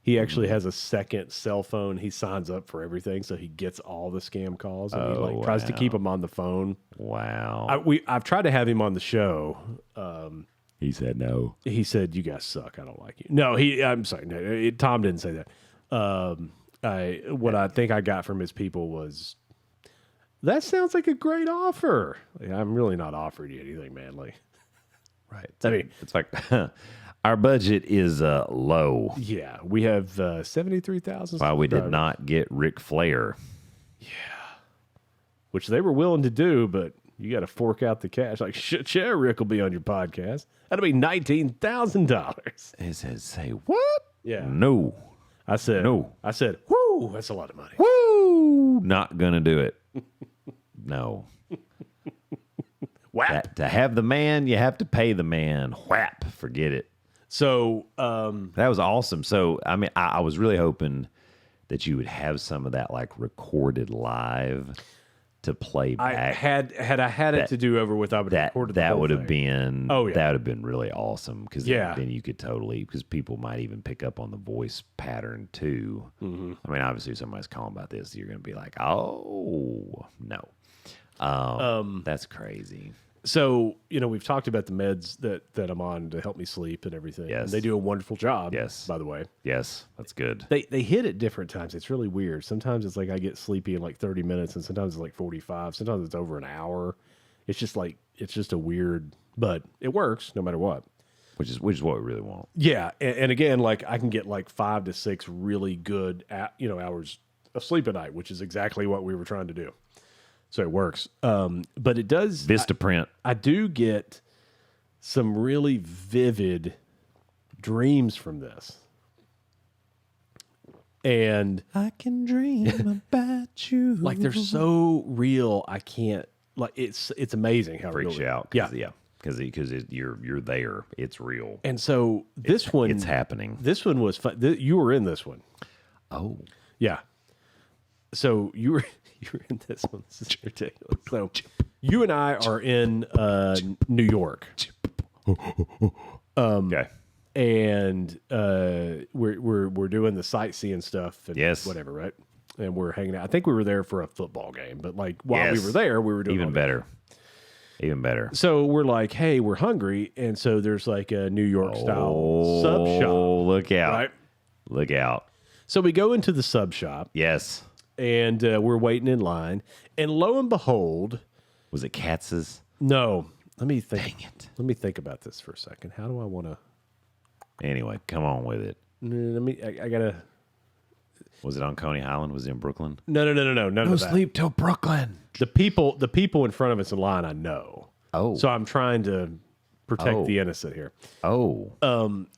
he actually has a second cell phone. He signs up for everything, so he gets all the scam calls, and he like tries to keep them on the phone. Wow. I've tried to have him on the show. He said no. He said, "You guys suck. I don't like you." No, I'm sorry. No, Tom didn't say that. What I think I got from his people was, that sounds like a great offer. Like, I'm really not offering you anything, man. Like, right. I mean, it's like our budget is low. Yeah, we have 73,000. Why we did not get Ric Flair. Yeah, which they were willing to do, but you got to fork out the cash. Like, sure, Rick will be on your podcast. That'll be $19,000. It says, say what? Yeah. No. I said, no. I said, whoo, that's a lot of money. Woo! Not gonna do it. No. Whap. To have the man, you have to pay the man. Whap. Forget it. So that was awesome. So I mean, I was really hoping that you would have some of that like recorded live to play back. Had I had it to do over with, I would have recorded that the whole would have thing. been that would have been really awesome, because then you could totally, because people might even pick up on the voice pattern too. Mm-hmm. I mean, obviously, if somebody's calling about this, you're going to be like, oh no, that's crazy. So, we've talked about the meds that I'm on to help me sleep and everything. Yes. And they do a wonderful job. Yes. By the way. Yes, that's good. They hit at different times. It's really weird. Sometimes it's like I get sleepy in like 30 minutes, and sometimes it's like 45. Sometimes it's over an hour. It's just a weird, but it works no matter what. Which is what we really want. Yeah, and again, like I can get like 5 to 6 really good hours of sleep a night, which is exactly what we were trying to do. So it works. But it does Vistaprint. I do get some really vivid dreams from this. And I can dream about you. like they're so real, I can't, like, it's amazing how freaks real you out. Yeah. Because you're there. It's real. And so this one, it's happening. This one was fun. You were in this one. Oh. Yeah. So you were in this one. This is ridiculous. So you and I are in New York. Okay. And we're doing the sightseeing stuff and yes. whatever, right? And we're hanging out. I think we were there for a football game, but like while we were there, we were doing even better. Even better. So we're like, hey, we're hungry, and so there's like a New York style sub shop. Oh, look out. Right? Look out. So we go into the sub shop. Yes. And we're waiting in line, and lo and behold, was it Katz's? No. Let me think. Dang it. Let me think about this for a second. How do I want to? Anyway, come on with it. I gotta. Was it on Coney Island? Was it in Brooklyn? No. None of that. Sleep till Brooklyn. The people in front of us in line, I know. Oh. So I'm trying to protect the innocent here. Oh.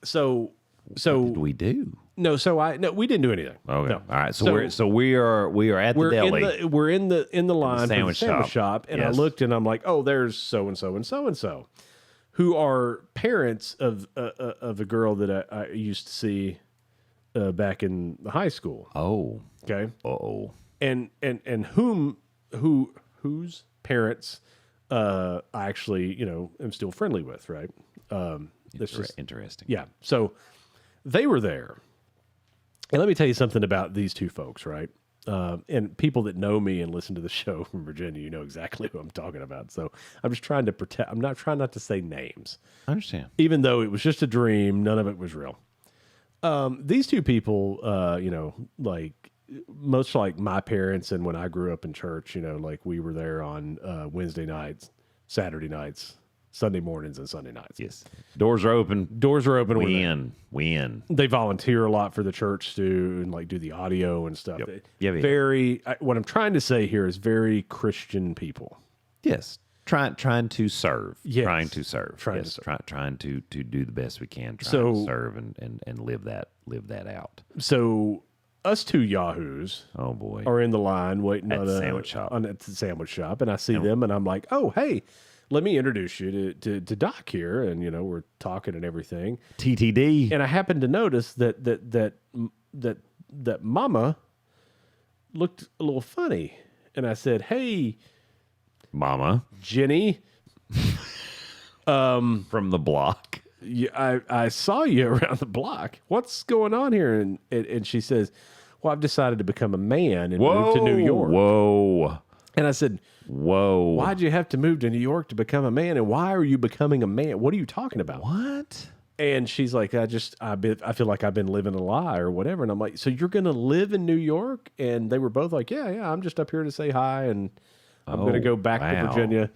So what did we do? No, we didn't do anything. Okay. No. All right. So we are at the deli. We're in the line for the sandwich shop, and yes. I looked and I'm like, oh, there's so and so and so and so, who are parents of a girl that I used to see back in the high school. Oh. Okay. Uh-oh. And whose parents I actually am still friendly with, right? That's just interesting. Yeah. So they were there. And let me tell you something about these two folks, right? And people that know me and listen to the show from Virginia, you know exactly who I'm talking about. So I'm just trying to protect. I'm not trying not to say names. I understand. Even though it was just a dream, none of it was real. These two people, like much like my parents and when I grew up in church, like we were there on Wednesday nights, Saturday nights, Sunday mornings, and Sunday nights. Yes. Doors are open. Doors are open. We in. They volunteer a lot for the church too, and like do the audio and stuff. Yeah. What I'm trying to say here is very Christian people. Yes. Trying to serve. Yes. Trying to serve. Trying to do the best we can. Trying to serve and live that out. So us two yahoos, oh boy, are in the line waiting at at the sandwich shop, and I see them, and I'm like, oh hey, let me introduce you to Doc here, and we're talking and everything. TTD, and I happened to notice that Mama looked a little funny, and I said, hey, Mama Jenny, from the block. Yeah, I saw you around the block. What's going on here? And she says, well, I've decided to become a man and move to New York. Whoa. And I said, whoa. Why'd you have to move to New York to become a man? And why are you becoming a man? What are you talking about? What? And she's like, I feel like I've been living a lie or whatever. And I'm like, so you're going to live in New York? And they were both like, yeah, I'm just up here to say hi. And I'm going to go back to Virginia.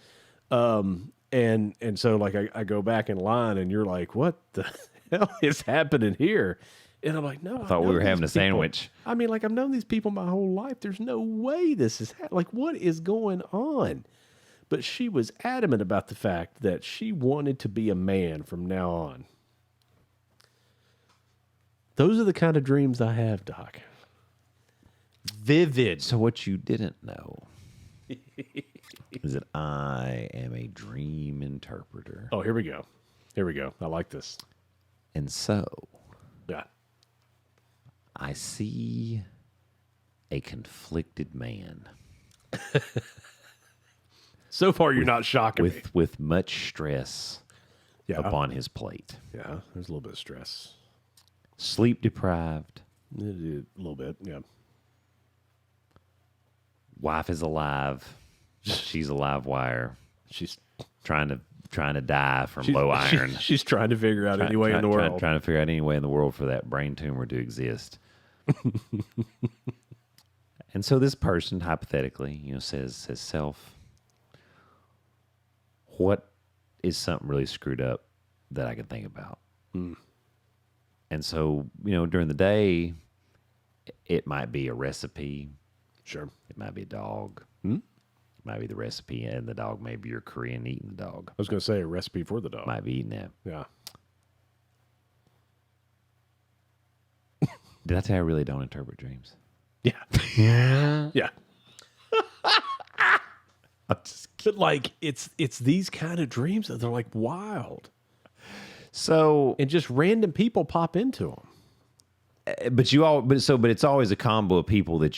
And so like I go back in line, and you're like, what the hell is happening here? And I'm like, no, I thought we were having a sandwich. I mean, like, I've known these people my whole life. There's no way this is like, what is going on? But she was adamant about the fact that she wanted to be a man from now on. Those are the kind of dreams I have, Doc. Vivid. So what you didn't know is that I am a dream interpreter. Oh, here we go. I like this. And so, yeah, I see a conflicted man. So far, you're not shocking me. With much stress upon his plate. Yeah, there's a little bit of stress. Sleep deprived. A little bit, yeah. Wife is alive. She's a live wire. She's trying to die from low iron. She's trying to figure out any way in the world. Trying to figure out any way in the world for that brain tumor to exist. And so this person, hypothetically, says self, what is something really screwed up that I can think about? Mm. And so, during the day, it might be a recipe. Sure. It might be a dog. Hmm? It might be the recipe and the dog. Maybe you're Korean eating the dog. I was going to say a recipe for the dog. Might be eating that. Yeah. Did I tell you I really don't interpret dreams? Yeah. Yeah. But like it's these kind of dreams that they're like wild. So and just random people pop into them. But it's always a combo of people that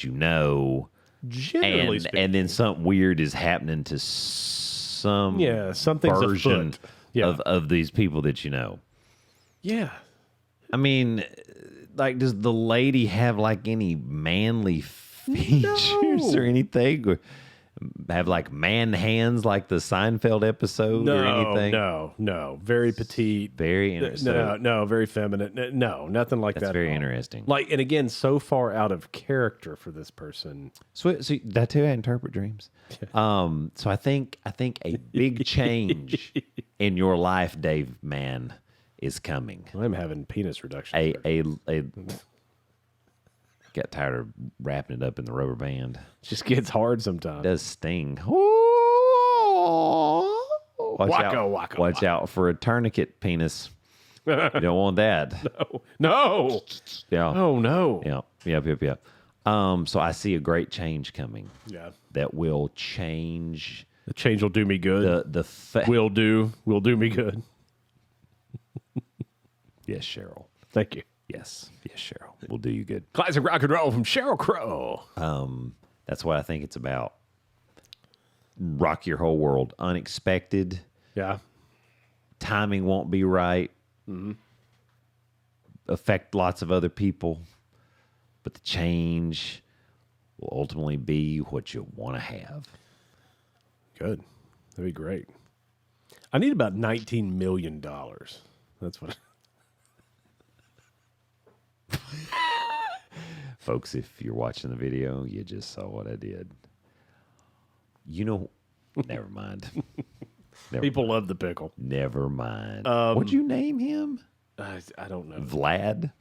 generally speaking, and then something weird is happening to some something's version afoot. of these people that you know. Yeah. I mean, like, does the lady have like any manly features or anything, or have like man hands like the Seinfeld episode or anything? No. Very petite. Very interesting. No, very feminine. No, nothing like that. That's very interesting. Like, and again, so far out of character for this person. So that's how I interpret dreams. So I think a big change in your life, Dave Mann, is coming. I'm having penis reduction. Got tired of wrapping it up in the rubber band. Just gets hard sometimes. It does sting. Watch out for a tourniquet penis. You don't want that. No. Yeah. Oh no. Yep. So I see a great change coming. Yeah. That will change. The change will do me good. Will do me good. Yes, Cheryl. Thank you. Yes, Cheryl. We'll do you good. Classic rock and roll from Sheryl Crow. That's what I think it's about. Rock your whole world. Unexpected. Yeah. Timing won't be right. Mm-hmm. Affect lots of other people. But the change will ultimately be what you want to have. Good. That'd be great. I need about $19 million. That's what... Folks, if you're watching the video, you just saw what I did. You know, never mind. People love the pickle. Never mind. What'd you name him? I don't know. Vlad?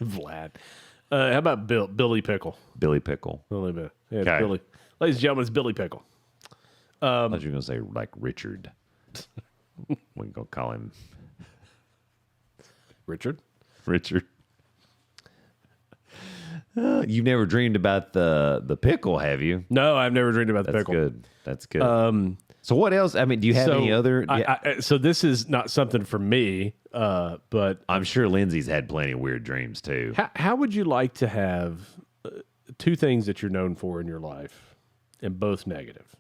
Vlad. How about Billy Pickle? Billy Pickle. Billy Pickle. Yeah, it's Okay. Billy. Ladies and gentlemen, it's Billy Pickle. I thought you were going to say like Richard. We're going to call him Richard. Richard. You've never dreamed about the pickle, have you? No, I've never dreamed about the That's pickle. good. That's good. So what else? I mean, do you have any other? So this is not something for me, but I'm sure Lindsay's had plenty of weird dreams too. how would you like to have two things that you're known for in your life, and both negative?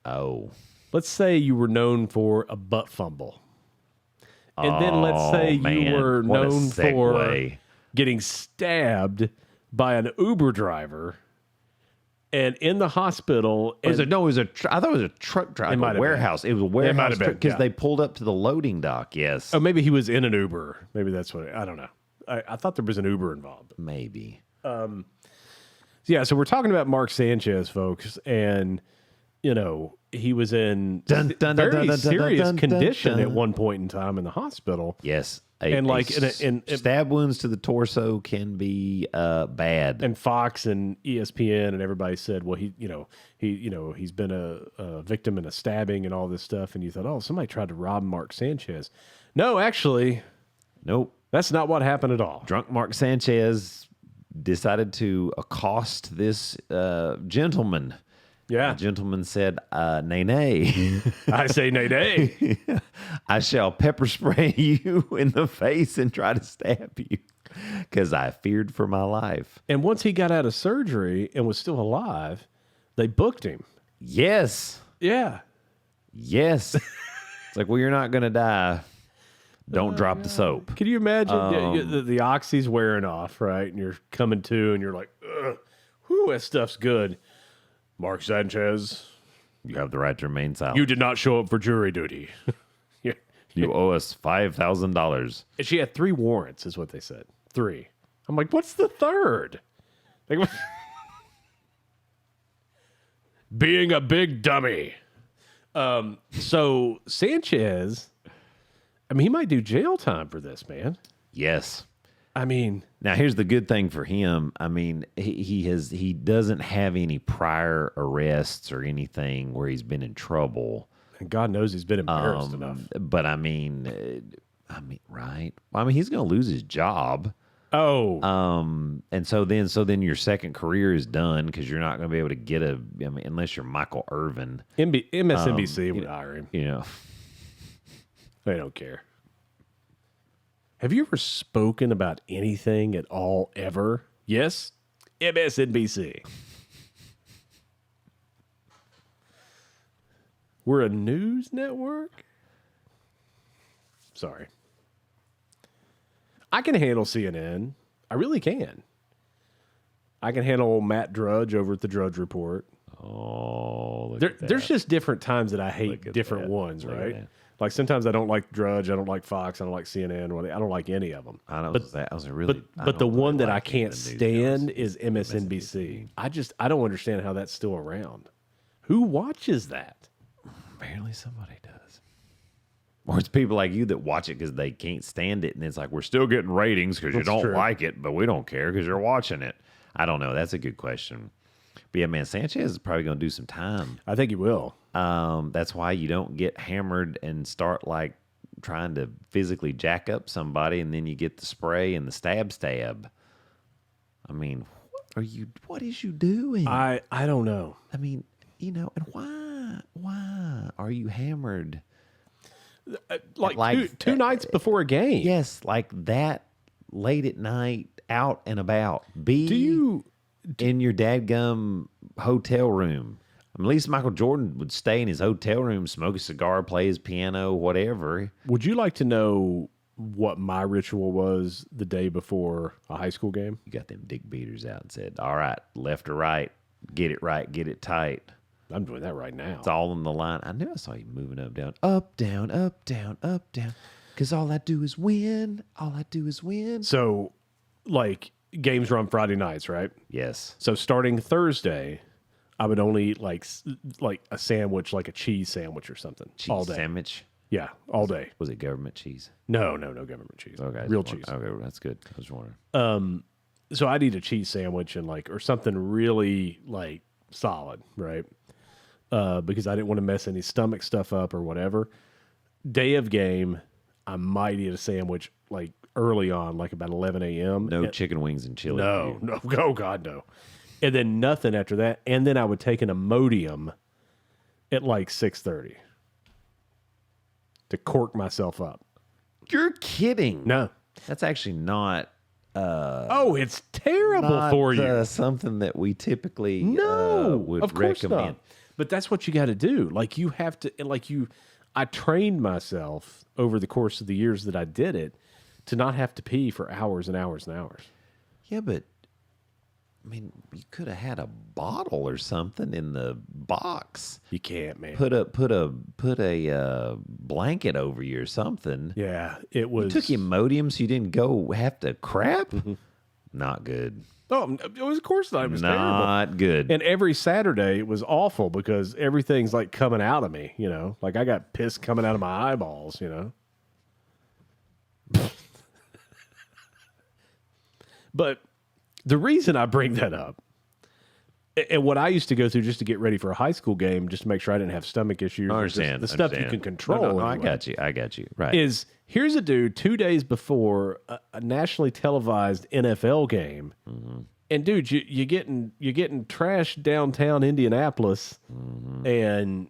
Oh. Let's say you were known for a butt fumble. And then let's say you man. were What a known for segue. getting stabbed by an Uber driver and in the hospital. I thought it was a truck driver. It might have warehouse. been. It was a It warehouse might have been, because yeah. they pulled up to the loading dock. Yes. Oh, maybe he was in an Uber. Maybe that's what, I don't know. I thought there was an Uber involved. Maybe. Yeah, so we're talking about Mark Sanchez, folks, and, you know, he was in very serious condition at one point in time in the hospital. Yes. And like stab wounds to the torso can be bad. And Fox and ESPN and everybody said, well, he's been a victim in a stabbing and all this stuff. And you thought, oh, somebody tried to rob Mark Sanchez. No, actually, Nope. that's not what happened at all. Drunk Mark Sanchez decided to accost this gentleman. Yeah, The gentleman said, nay, nay. I say nay, nay. I shall pepper spray you in the face and try to stab you because I feared for my life. And once he got out of surgery and was still alive, they booked him. Yes. Yeah. Yes. It's like, well, you're not going to die. Don't drop the soap. Can you imagine the oxy's wearing off, right? And you're coming to and you're like, ugh, whew, that stuff's good. Mark Sanchez, You have the right to remain silent. you did not show up for jury duty. You owe us $5,000. And she had 3 warrants, is what they said. 3. I'm like, what's the third? Like, being a big dummy. So Sanchez, I mean, he might do jail time for this, man. Yes. I mean, Now, here's the good thing for him. I mean, he doesn't have any prior arrests or anything where he's been in trouble. and God knows he's been embarrassed enough. But I mean, right? I mean, he's going to lose his job. Oh, And so then your second career is done because you're not going to be able to get unless you're Michael Irvin. MSNBC would hire him. You know, They don't care. Have you ever spoken about anything at all ever? Yes? MSNBC. We're a news network? Sorry. I can handle CNN. I really can. I can handle Matt Drudge over at the Drudge Report. oh, There's just different times that I hate different ones, Look at right? that. Like sometimes I don't like Drudge, I don't like Fox, I don't like CNN, I don't like any of them. I know. But I was really, but the one that I like can't the news stand shows. is MSNBC. I don't understand how that's still around. Who watches that? Apparently somebody does. Or it's people like you that watch it because they can't stand it, and it's like we're still getting ratings because you That's don't true. like it, but we don't care because you're watching it. I don't know. That's a good question. But yeah, man, Sanchez is probably going to do some time. I think he will. That's why you don't get hammered and start like trying to physically jack up somebody, and then you get the spray and the stab. I mean, what is you doing? I don't know. I mean, and why are you hammered? Like two nights before a game. Yes, like that late at night, out and about. In your dadgum hotel room? At least Michael Jordan would stay in his hotel room, smoke a cigar, play his piano, whatever. Would you like to know what my ritual was the day before a high school game? You got them dick beaters out and said, all right, left or right, get it right, get it tight. I'm doing that right now. It's all in the line. I knew I saw you moving up, down, up, down, up, down, up, down. Because all I do is win. All I do is win. So, like, games were on Friday nights, right? Yes. So starting Thursday, I would only eat like a sandwich, like a cheese sandwich or something, all day. Sandwich. Yeah, all day. Was it government cheese? No government cheese. Okay, real cheese. Okay, well, that's good. I was wondering. So I'd eat a cheese sandwich and or something really like solid, right? Because I didn't want to mess any stomach stuff up or whatever. Day of game, I might eat a sandwich like early on, like about 11 a.m. No chicken wings and chili. No. Oh God, no. And then nothing after that. And then I would take an Imodium at like 6:30 to cork myself up. You're kidding. No. That's actually not. It's terrible for you. Something that we typically would of course recommend. not. But that's what you got to do. Like you have to, I trained myself over the course of the years that I did it to not have to pee for hours and hours and hours. Yeah, but I mean, you could have had a bottle or something in the box. You can't, man. Put a blanket over you or something. Yeah, it was. You took Imodium so you didn't go have to crap. Not good. Oh, it was, of course not. It was Not terrible. good. And every Saturday it was awful because everything's like coming out of me. Like I got piss coming out of my eyeballs. But the reason I bring that up, and what I used to go through just to get ready for a high school game, just to make sure I didn't have stomach issues, I understand. the stuff you can control. No, I anyway, got you. Right. is here's a dude 2 days before a nationally televised NFL game, and dude, you're getting trashed downtown Indianapolis, and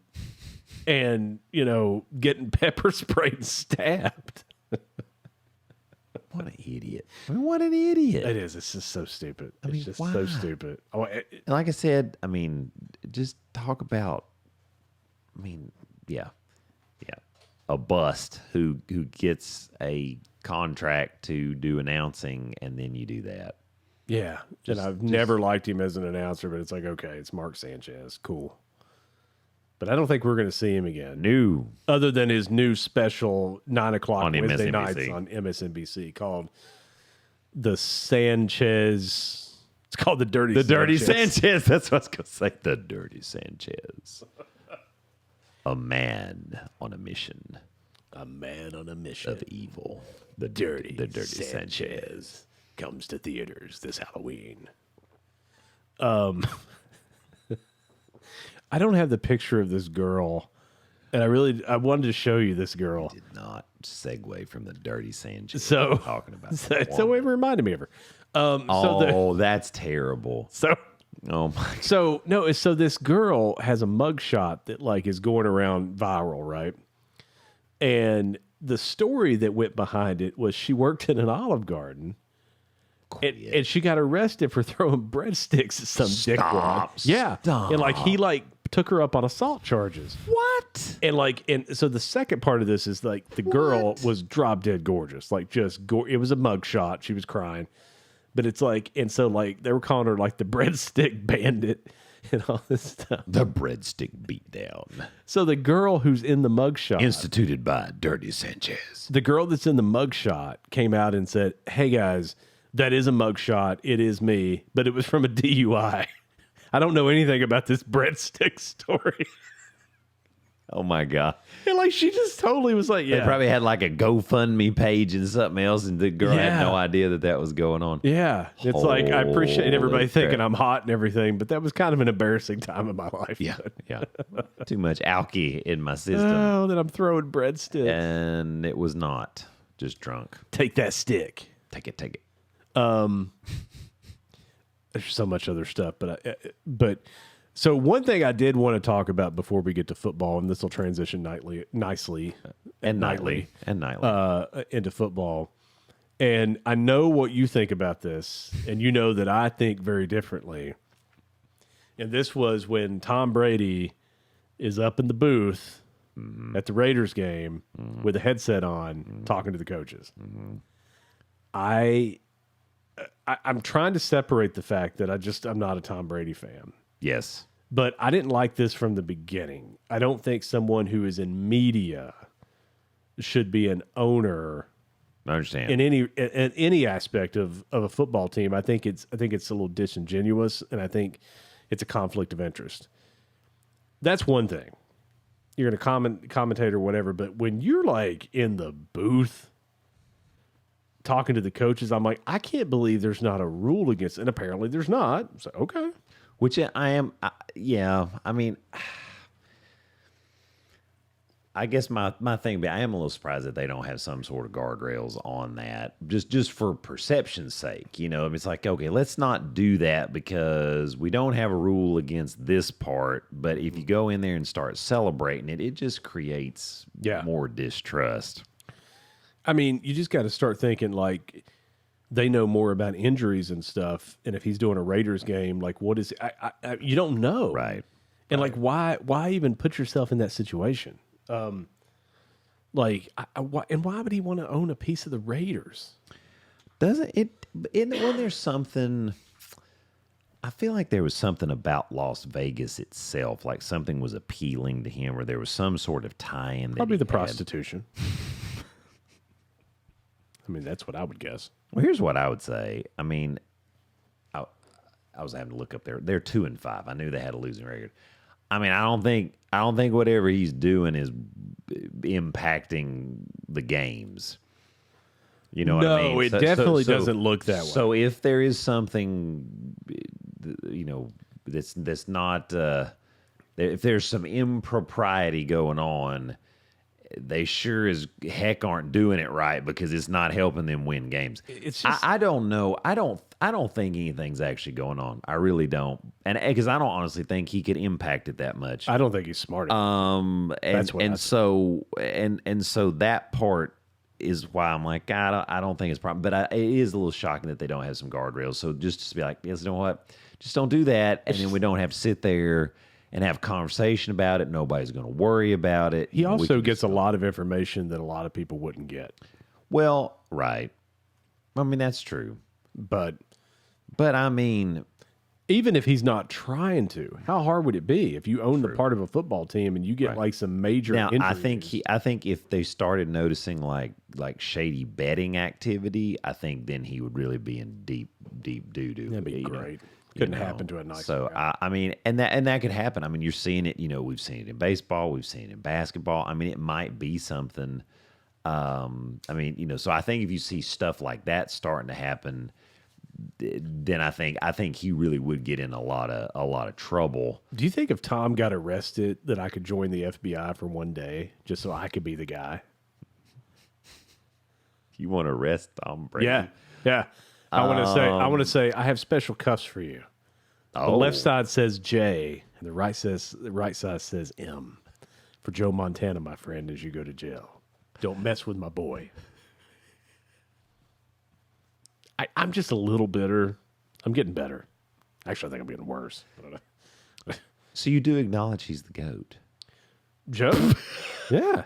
getting pepper sprayed and stabbed. What an idiot. I mean, what an idiot. It is. It's just so stupid. It's just so stupid. And like I said, I mean, just talk about, a bust who gets a contract to do announcing, and then you do that. Yeah. And I've never liked him as an announcer, but it's like, okay, it's Mark Sanchez. Cool. But I don't think we're going to see him again. New. Other than his new special 9 o'clock On Wednesday MSNBC. nights on MSNBC called The Sanchez. It's called The Dirty Sanchez. The Dirty Sanchez. That's what I was going to say. The Dirty Sanchez. A man on a mission. A man on a mission of evil. The Dirty Sanchez Sanchez comes to theaters this Halloween. I don't have the picture of this girl, and I wanted to show you this girl. Did not segue from the Dirty Sanchez. So talking about so it reminded me of her. That's terrible. Oh my. So this girl has a mugshot that is going around viral, right? And the story that went behind it was she worked in an Olive Garden. And she got arrested for throwing breadsticks at some dickwad. Yeah. Stop. And he took her up on assault charges. What? And so the second part of this is the girl was drop dead gorgeous. It was a mugshot. She was crying. But it's they were calling her the breadstick bandit and all this stuff. The breadstick beatdown. So the girl who's in the mugshot, instituted by Dirty Sanchez. The girl that's in the mugshot came out and said, "Hey guys, that is a mugshot. It is me, but it was from a DUI. I don't know anything about this breadstick story." Oh my God. And she just totally was like, yeah. They probably had a GoFundMe page and something else, and the girl had no idea that was going on. Yeah. It's I appreciate everybody thinking crap. I'm hot and everything, but that was kind of an embarrassing time in my life. Yeah. Too much alky in my system. Oh, that I'm throwing breadsticks. And it was not. Just drunk. Take that stick. Take it. There's so much other stuff, but so one thing I did want to talk about before we get to football, and this will transition nicely into football. And I know what you think about this, and you know that I think very differently. And this was when Tom Brady is up in the booth at the Raiders game with a headset on, talking to the coaches. I'm trying to separate the fact that I'm not a Tom Brady fan. Yes. But I didn't like this from the beginning. I don't think someone who is in media should be an owner I understand. in any aspect of a football team, I think it's a little disingenuous, and I think it's a conflict of interest. That's one thing. You're going to commentate or whatever, but when you're like in the booth talking to the coaches, I'm like, I can't believe there's not a rule against it. And apparently there's not. So, okay. Which I am, yeah. I mean, I guess my thing, I am a little surprised that they don't have some sort of guardrails on that, just for perception's sake. You know, it's like, okay, let's not do that because we don't have a rule against this part. But if you go in there and start celebrating it, it just creates more distrust. I mean, you just got to start thinking like they know more about injuries and stuff. And if he's doing a Raiders game, like what is you don't know, right? And like why even put yourself in that situation? Why would he want to own a piece of the Raiders? Doesn't it? When there's something, I feel like there was something about Las Vegas itself, like something was appealing to him, or there was some sort of tie-in. Probably the prostitution. I mean, that's what I would guess. Well, here's what I would say. I mean, I was having to look up there. They're 2-5. I knew they had a losing record. I mean, I don't think whatever he's doing is impacting the games. You know what I mean? No, it definitely doesn't look that way. So if there is something, you know, that's not, if there's some impropriety going on, they sure as heck aren't doing it right because it's not helping them win games. It's just, I don't know. I don't think anything's actually going on. I really don't, and because I don't honestly think he could impact it that much. I don't think he's smart enough. So that part is why I'm like, I don't think it's a problem. But it is a little shocking that they don't have some guardrails. So just to be like, yes, you know what, just don't do that, and then we don't have to sit there and have a conversation about it. Nobody's going to worry about it. He also gets a lot of information that a lot of people wouldn't get. Well, right. I mean, that's true. But I mean, even if he's not trying to, how hard would it be if you own the part of a football team and you get like some major injuries? I think if they started noticing like shady betting activity, I think then he would really be in deep doo-doo. That'd be great. Couldn't happen to a nice guy. So I mean, and that could happen. I mean, you're seeing it. You know, we've seen it in baseball. We've seen it in basketball. I mean, it might be something. I mean, you know. So I think if you see stuff like that starting to happen, then I think he really would get in a lot of trouble. Do you think if Tom got arrested, that I could join the FBI for one day just so I could be the guy? You want to arrest Tom Brady? Yeah. I want to say I have special cuffs for you. The left side says J, and the right side says M. For Joe Montana, my friend, as you go to jail. Don't mess with my boy. I'm just a little bitter. I'm getting better. Actually, I think I'm getting worse. So you do acknowledge he's the GOAT? Joe? Yeah.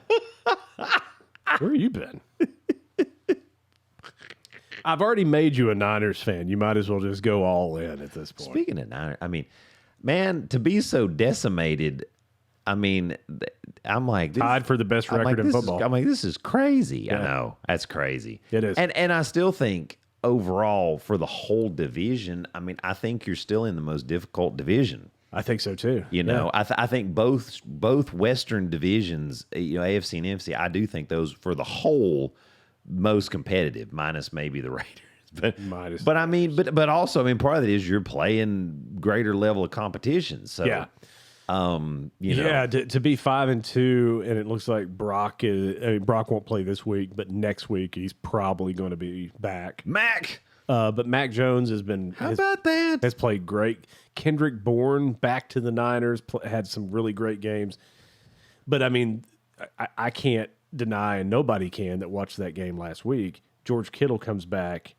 Where you been? I've already made you a Niners fan. You might as well just go all in at this point. Speaking of Niners, I mean, man, to be so decimated, I mean, I'm like... Tied for the best record in football. I'm like, this is crazy. Yeah. I know. That's crazy. It is. And I still think, overall, for the whole division, I mean, I think you're still in the most difficult division. I think so, too. You know, I think both Western divisions, you know, AFC and NFC, I do think those, for the whole... most competitive, minus maybe the Raiders, but I mean, but also, I mean, part of it is you're playing greater level of competition. So, yeah, you know, to be 5-2, and it looks like Brock won't play this week, but next week he's probably going to be back. But Mac Jones has played great. Kendrick Bourne back to the Niners, had some really great games. But I mean, I can't deny, and nobody can that watched that game last week. George Kittle comes back,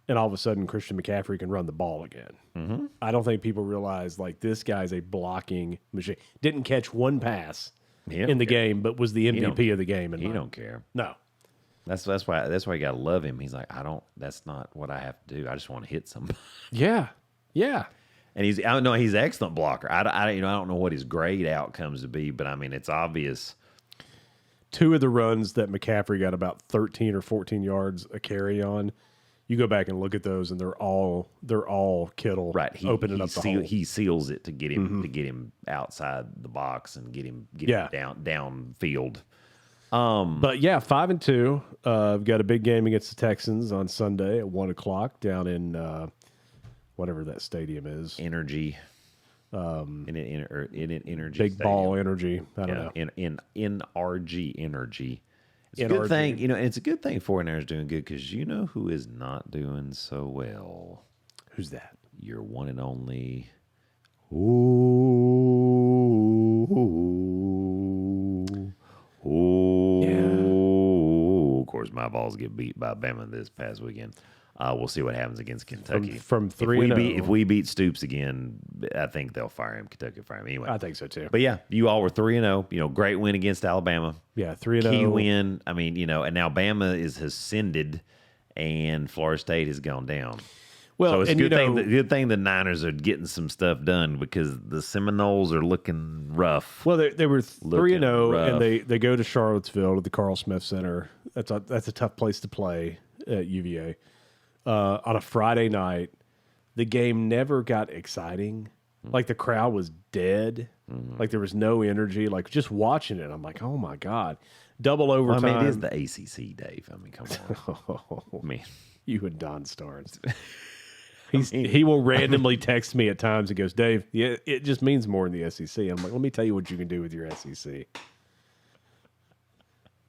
and all of a sudden Christian McCaffrey can run the ball again. Mm-hmm. I don't think people realize like this guy's a blocking machine. Didn't catch one pass in the game, but was the MVP of the game. And he don't care. No, that's why you gotta love him. He's like, that's not what I have to do. I just want to hit somebody. Yeah. And he's an excellent blocker. I don't know what his grade outcomes to be, but I mean it's obvious. 2 of the runs that McCaffrey got about 13 or 14 yards a carry on. You go back and look at those, and they're all Kittle opening up the hole. He seals it to get him outside the box and get him downfield. But yeah, 5-2. We've got a big game against the Texans on Sunday at 1:00 down in whatever that stadium is. Energy. In Energy. Big Stadium. Ball Energy. I don't know. In NRG Energy. It's a good thing, it's a good thing 49ers doing good because you know who is not doing so well. Who's that? Your one and only. Of course, my balls get beat by Bama this past weekend. We'll see what happens against Kentucky. From 3-0. If we beat Stoops again, I think they'll fire him. Kentucky will fire him anyway. I think so too. But yeah, you all were 3-0. Great win against Alabama. Yeah, 3-0. Key win. I mean, and now Bama has ascended, and Florida State has gone down. Well, so it's a and good thing the Niners are getting some stuff done because the Seminoles are looking rough. Well, they were 3-0, and they go to Charlottesville to the Carl Smith Center. That's a tough place to play at UVA. On a Friday night, the game never got exciting. Like the crowd was dead. Like there was no energy. Like just watching it, I'm like, oh my God. Double overtime. Well, I mean, it is the ACC, Dave. I mean, come on. Man. You and Don Starnes. He will randomly text me at times and goes, Dave, yeah, it just means more in the SEC. I'm like, let me tell you what you can do with your SEC.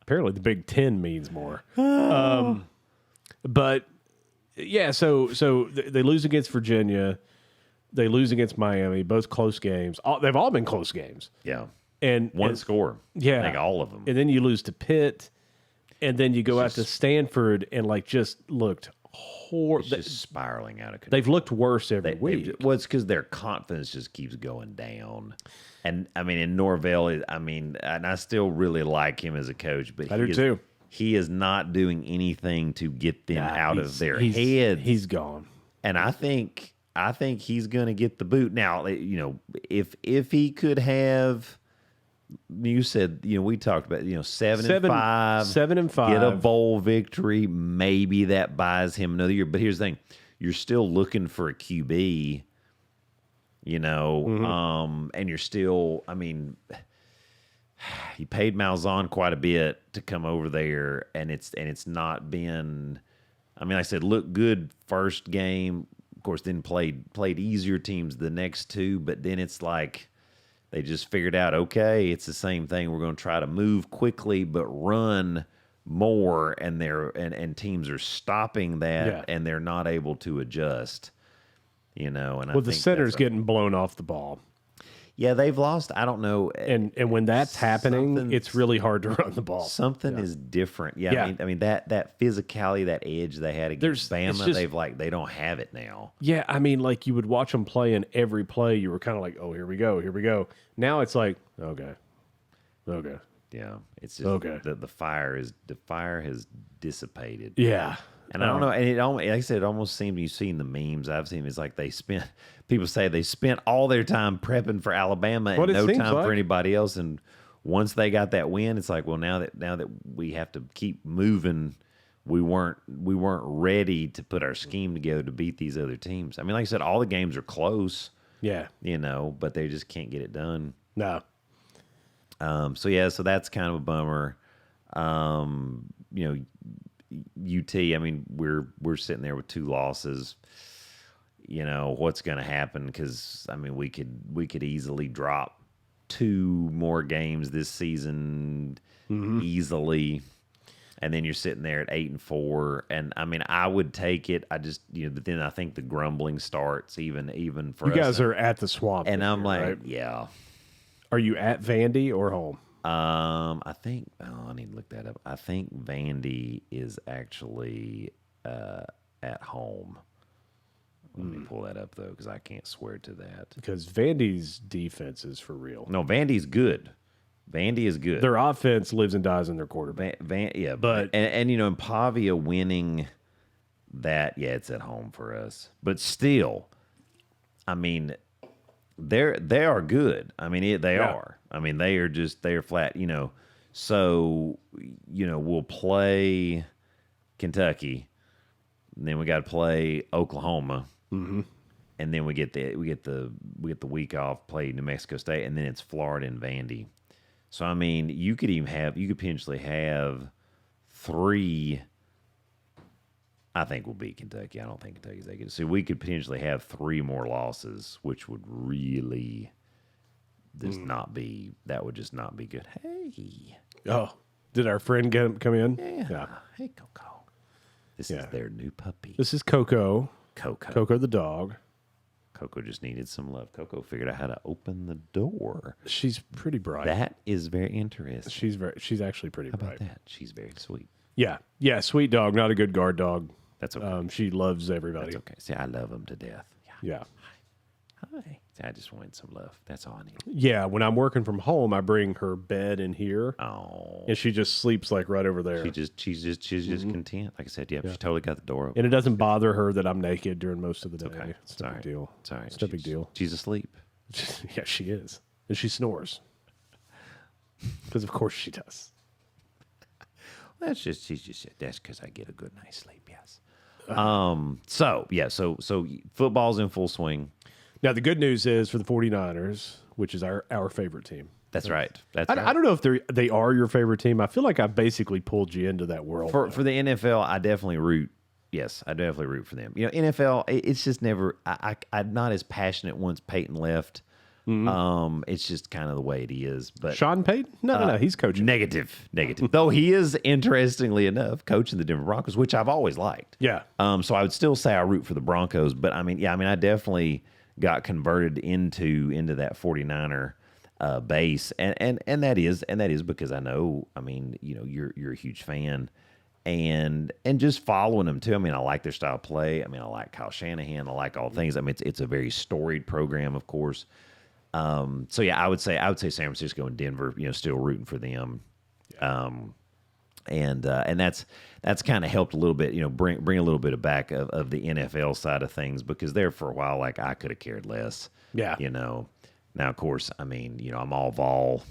Apparently the Big Ten means more. But yeah, so they lose against Virginia. They lose against Miami, both close games. They've all been close games. Yeah. And one score. Yeah. Like all of them. And then you lose to Pitt, and then you go out to Stanford and just looked horrible. Just spiraling out of control. They've looked worse every week. Well, it's because their confidence just keeps going down. And I mean, in Norvell, and I still really like him as a coach, but I do too. He is not doing anything to get them out of their heads. He's gone. And I think he's going to get the boot. Now, if he could have, you said, we talked about, 7-5. 7-5. Get a bowl victory. Maybe that buys him another year. But here's the thing. You're still looking for a QB, and you're still, he paid Malzahn quite a bit to come over there, and it's not been. Like I said, looked good first game. Of course, then played easier teams the next two, but then it's like they just figured out, okay, it's the same thing. We're going to try to move quickly, but run more, and teams are stopping that, and they're not able to adjust. And the center's getting blown off the ball. Yeah, they've lost. I don't know. And when that's happening, it's really hard to run the ball. Something is different. Yeah. I mean that physicality, that edge they had against Bama, they don't have it now. Yeah, you would watch them play, and every play you were kind of like, oh, here we go. Now it's like, okay. Yeah, it's just okay. The fire has dissipated. Yeah. And I don't know, and it almost, like I said, it almost seems you've seen the memes I've seen. It's like people say they spent all their time prepping for Alabama and no time for anybody else. And once they got that win, it's like, well, now that we have to keep moving, we weren't ready to put our scheme together to beat these other teams. Like I said, all the games are close. Yeah, but they just can't get it done. No. So that's kind of a bummer. UT, we're sitting there with 2 losses. What's going to happen? Because we could easily drop 2 more games this season easily, and then you're sitting there at 8-4. And I would take it. I just but then I think the grumbling starts even for us. You guys are at the Swamp, and I'm like, right? yeah. Are you at Vandy or home? I think. Oh, I need to look that up. I think Vandy is actually at home. Let me pull that up though, because I can't swear to that. Because Vandy's defense is for real. No, Vandy's good. Vandy is good. Their offense lives and dies in their quarterback. Yeah, but and Pavia winning that. Yeah, it's at home for us, but still, they are good. They are. They are flat. So, we'll play Kentucky, and then we got to play Oklahoma, and then we get the week off, play New Mexico State, and then it's Florida and Vandy. So I mean, you could potentially have 3. I think we'll beat Kentucky. I don't think Kentucky's that good. So we could potentially have 3 more losses, which would really that would just not be good. Hey. Oh, did our friend come in? Yeah. Hey, Coco. This is their new puppy. This is Coco. Coco the dog. Coco just needed some love. Coco figured out how to open the door. She's pretty bright. That is very interesting. She's actually pretty bright. How about that? She's very sweet. Yeah, sweet dog, not a good guard dog. That's okay. She loves everybody. That's okay. See, I love them to death. Yeah. Hi. See, I just wanted some love. That's all I need. Yeah, when I'm working from home, I bring her bed in here. Oh. And she just sleeps like right over there. She's just content. Like I said, she totally got the door open. And it doesn't bother her that I'm naked during most of the day. Okay. It's no big deal. It's all right. It's no big deal. She's asleep. Yeah, she is. And she snores. Because of course she does. That's because I get a good night's sleep. Yes. So football's in full swing. Now the good news is for the 49ers, which is our favorite team. That's right. I don't know if they are your favorite team. I feel like I basically pulled you into that world. For the NFL, I definitely root. Yes, I definitely root for them. NFL, it's just never. I'm not as passionate once Peyton left. It's just kind of the way it is. But Sean Payton? No, he's coaching. Negative. Though he is, interestingly enough, coaching the Denver Broncos, which I've always liked. Yeah. So I would still say I root for the Broncos, but I definitely got converted into that 49er base, and that is because I know. You're a huge fan. And just following them too. I like their style of play. I like Kyle Shanahan. I like all things. It's a very storied program, of course. So yeah, I would say San Francisco and Denver, still rooting for them. Yeah. And that's kind of helped a little bit, bring a little bit of back of the NFL side of things, because there for a while, I could have cared less. Yeah. Now of course, I'm all Vol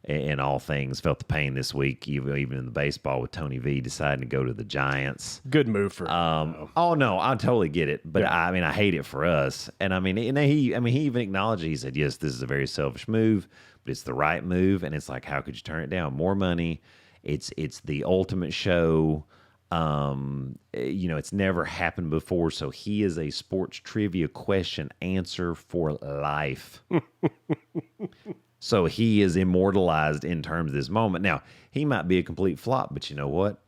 in all things. Felt the pain this week, even in the baseball with Tony V deciding to go to the Giants. Good move for him. Oh no, I totally get it, but yeah. I hate it for us. And he even acknowledged it. He said, "Yes, this is a very selfish move, but it's the right move." And it's like, how could you turn it down? More money. It's the ultimate show. It's never happened before. So he is a sports trivia question answer for life. So he is immortalized in terms of this moment. Now, he might be a complete flop, but you know what?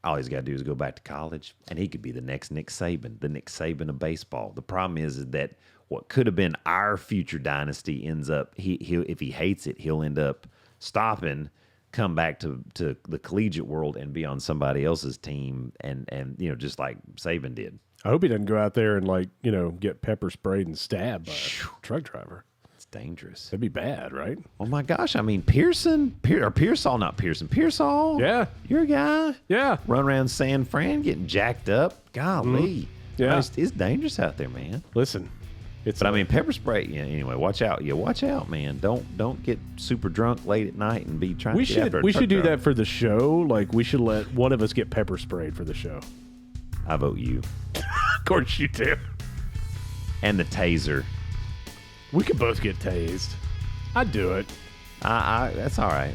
All he's got to do is go back to college, and he could be the next Nick Saban, the Nick Saban of baseball. The problem is that what could have been our future dynasty ends up, if he hates it, he'll end up stopping, come back to the collegiate world and be on somebody else's team, and just like Saban did. I hope he doesn't go out there and get pepper sprayed and stabbed by a truck driver. Dangerous. That'd be bad, right? Oh my gosh! Pearson, Pearsall, not Pearson. Pearsall. Yeah, you're a guy. Yeah, run around San Fran getting jacked up. Golly, yeah, it's dangerous out there, man. Listen, pepper spray. Yeah. Anyway, watch out. Yeah, watch out, man. Don't get super drunk late at night and be trying. We should do that for the show. Like, we should let one of us get pepper sprayed for the show. I vote you. Of course you do. And the taser. We could both get tased. I'd do it. That's all right.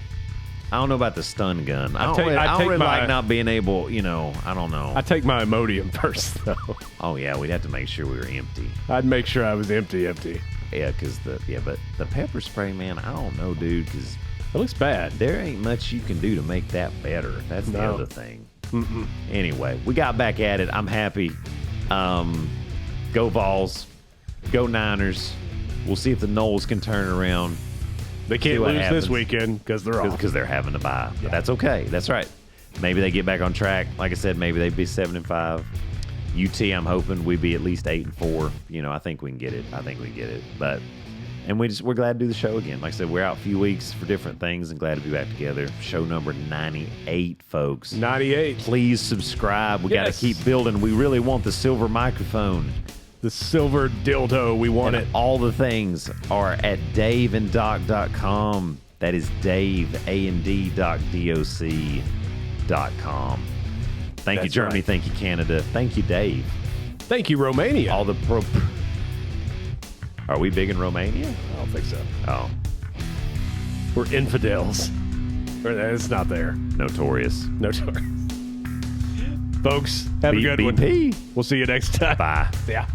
I don't know about the stun gun. I don't really like not being able, I don't know. I take my Imodium first, though. Oh, yeah, we'd have to make sure we were empty. I'd make sure I was empty. Yeah, but the pepper spray, man, I don't know, dude, because it looks bad. There ain't much you can do to make that better. That's the other thing. Anyway, we got back at it. I'm happy. Go Vols. Go Niners. We'll see if the Knowles can turn around. They can't lose this weekend because they're off. Because they're having to bye. But that's okay. That's right. Maybe they get back on track. Like I said, maybe they'd be 7-5. UT, I'm hoping we'd be at least 8-4. I think we can get it. But we're glad to do the show again. Like I said, we're out a few weeks for different things and glad to be back together. Show number 98, folks. 98. Please subscribe. We got to keep building. We really want the silver microphone. The silver dildo, we want it. All the things are at daveanddoc.com. That is Dave, AND.doc.com. Thank you, That's Germany. right. Thank you, Canada. Thank you, Dave. Thank you, Romania. All the Are we big in Romania? I don't think so. Oh, We're infidels. It's not there. notorious. No story. Folks, have a good one. BP. We'll see you next time. Bye. Yeah.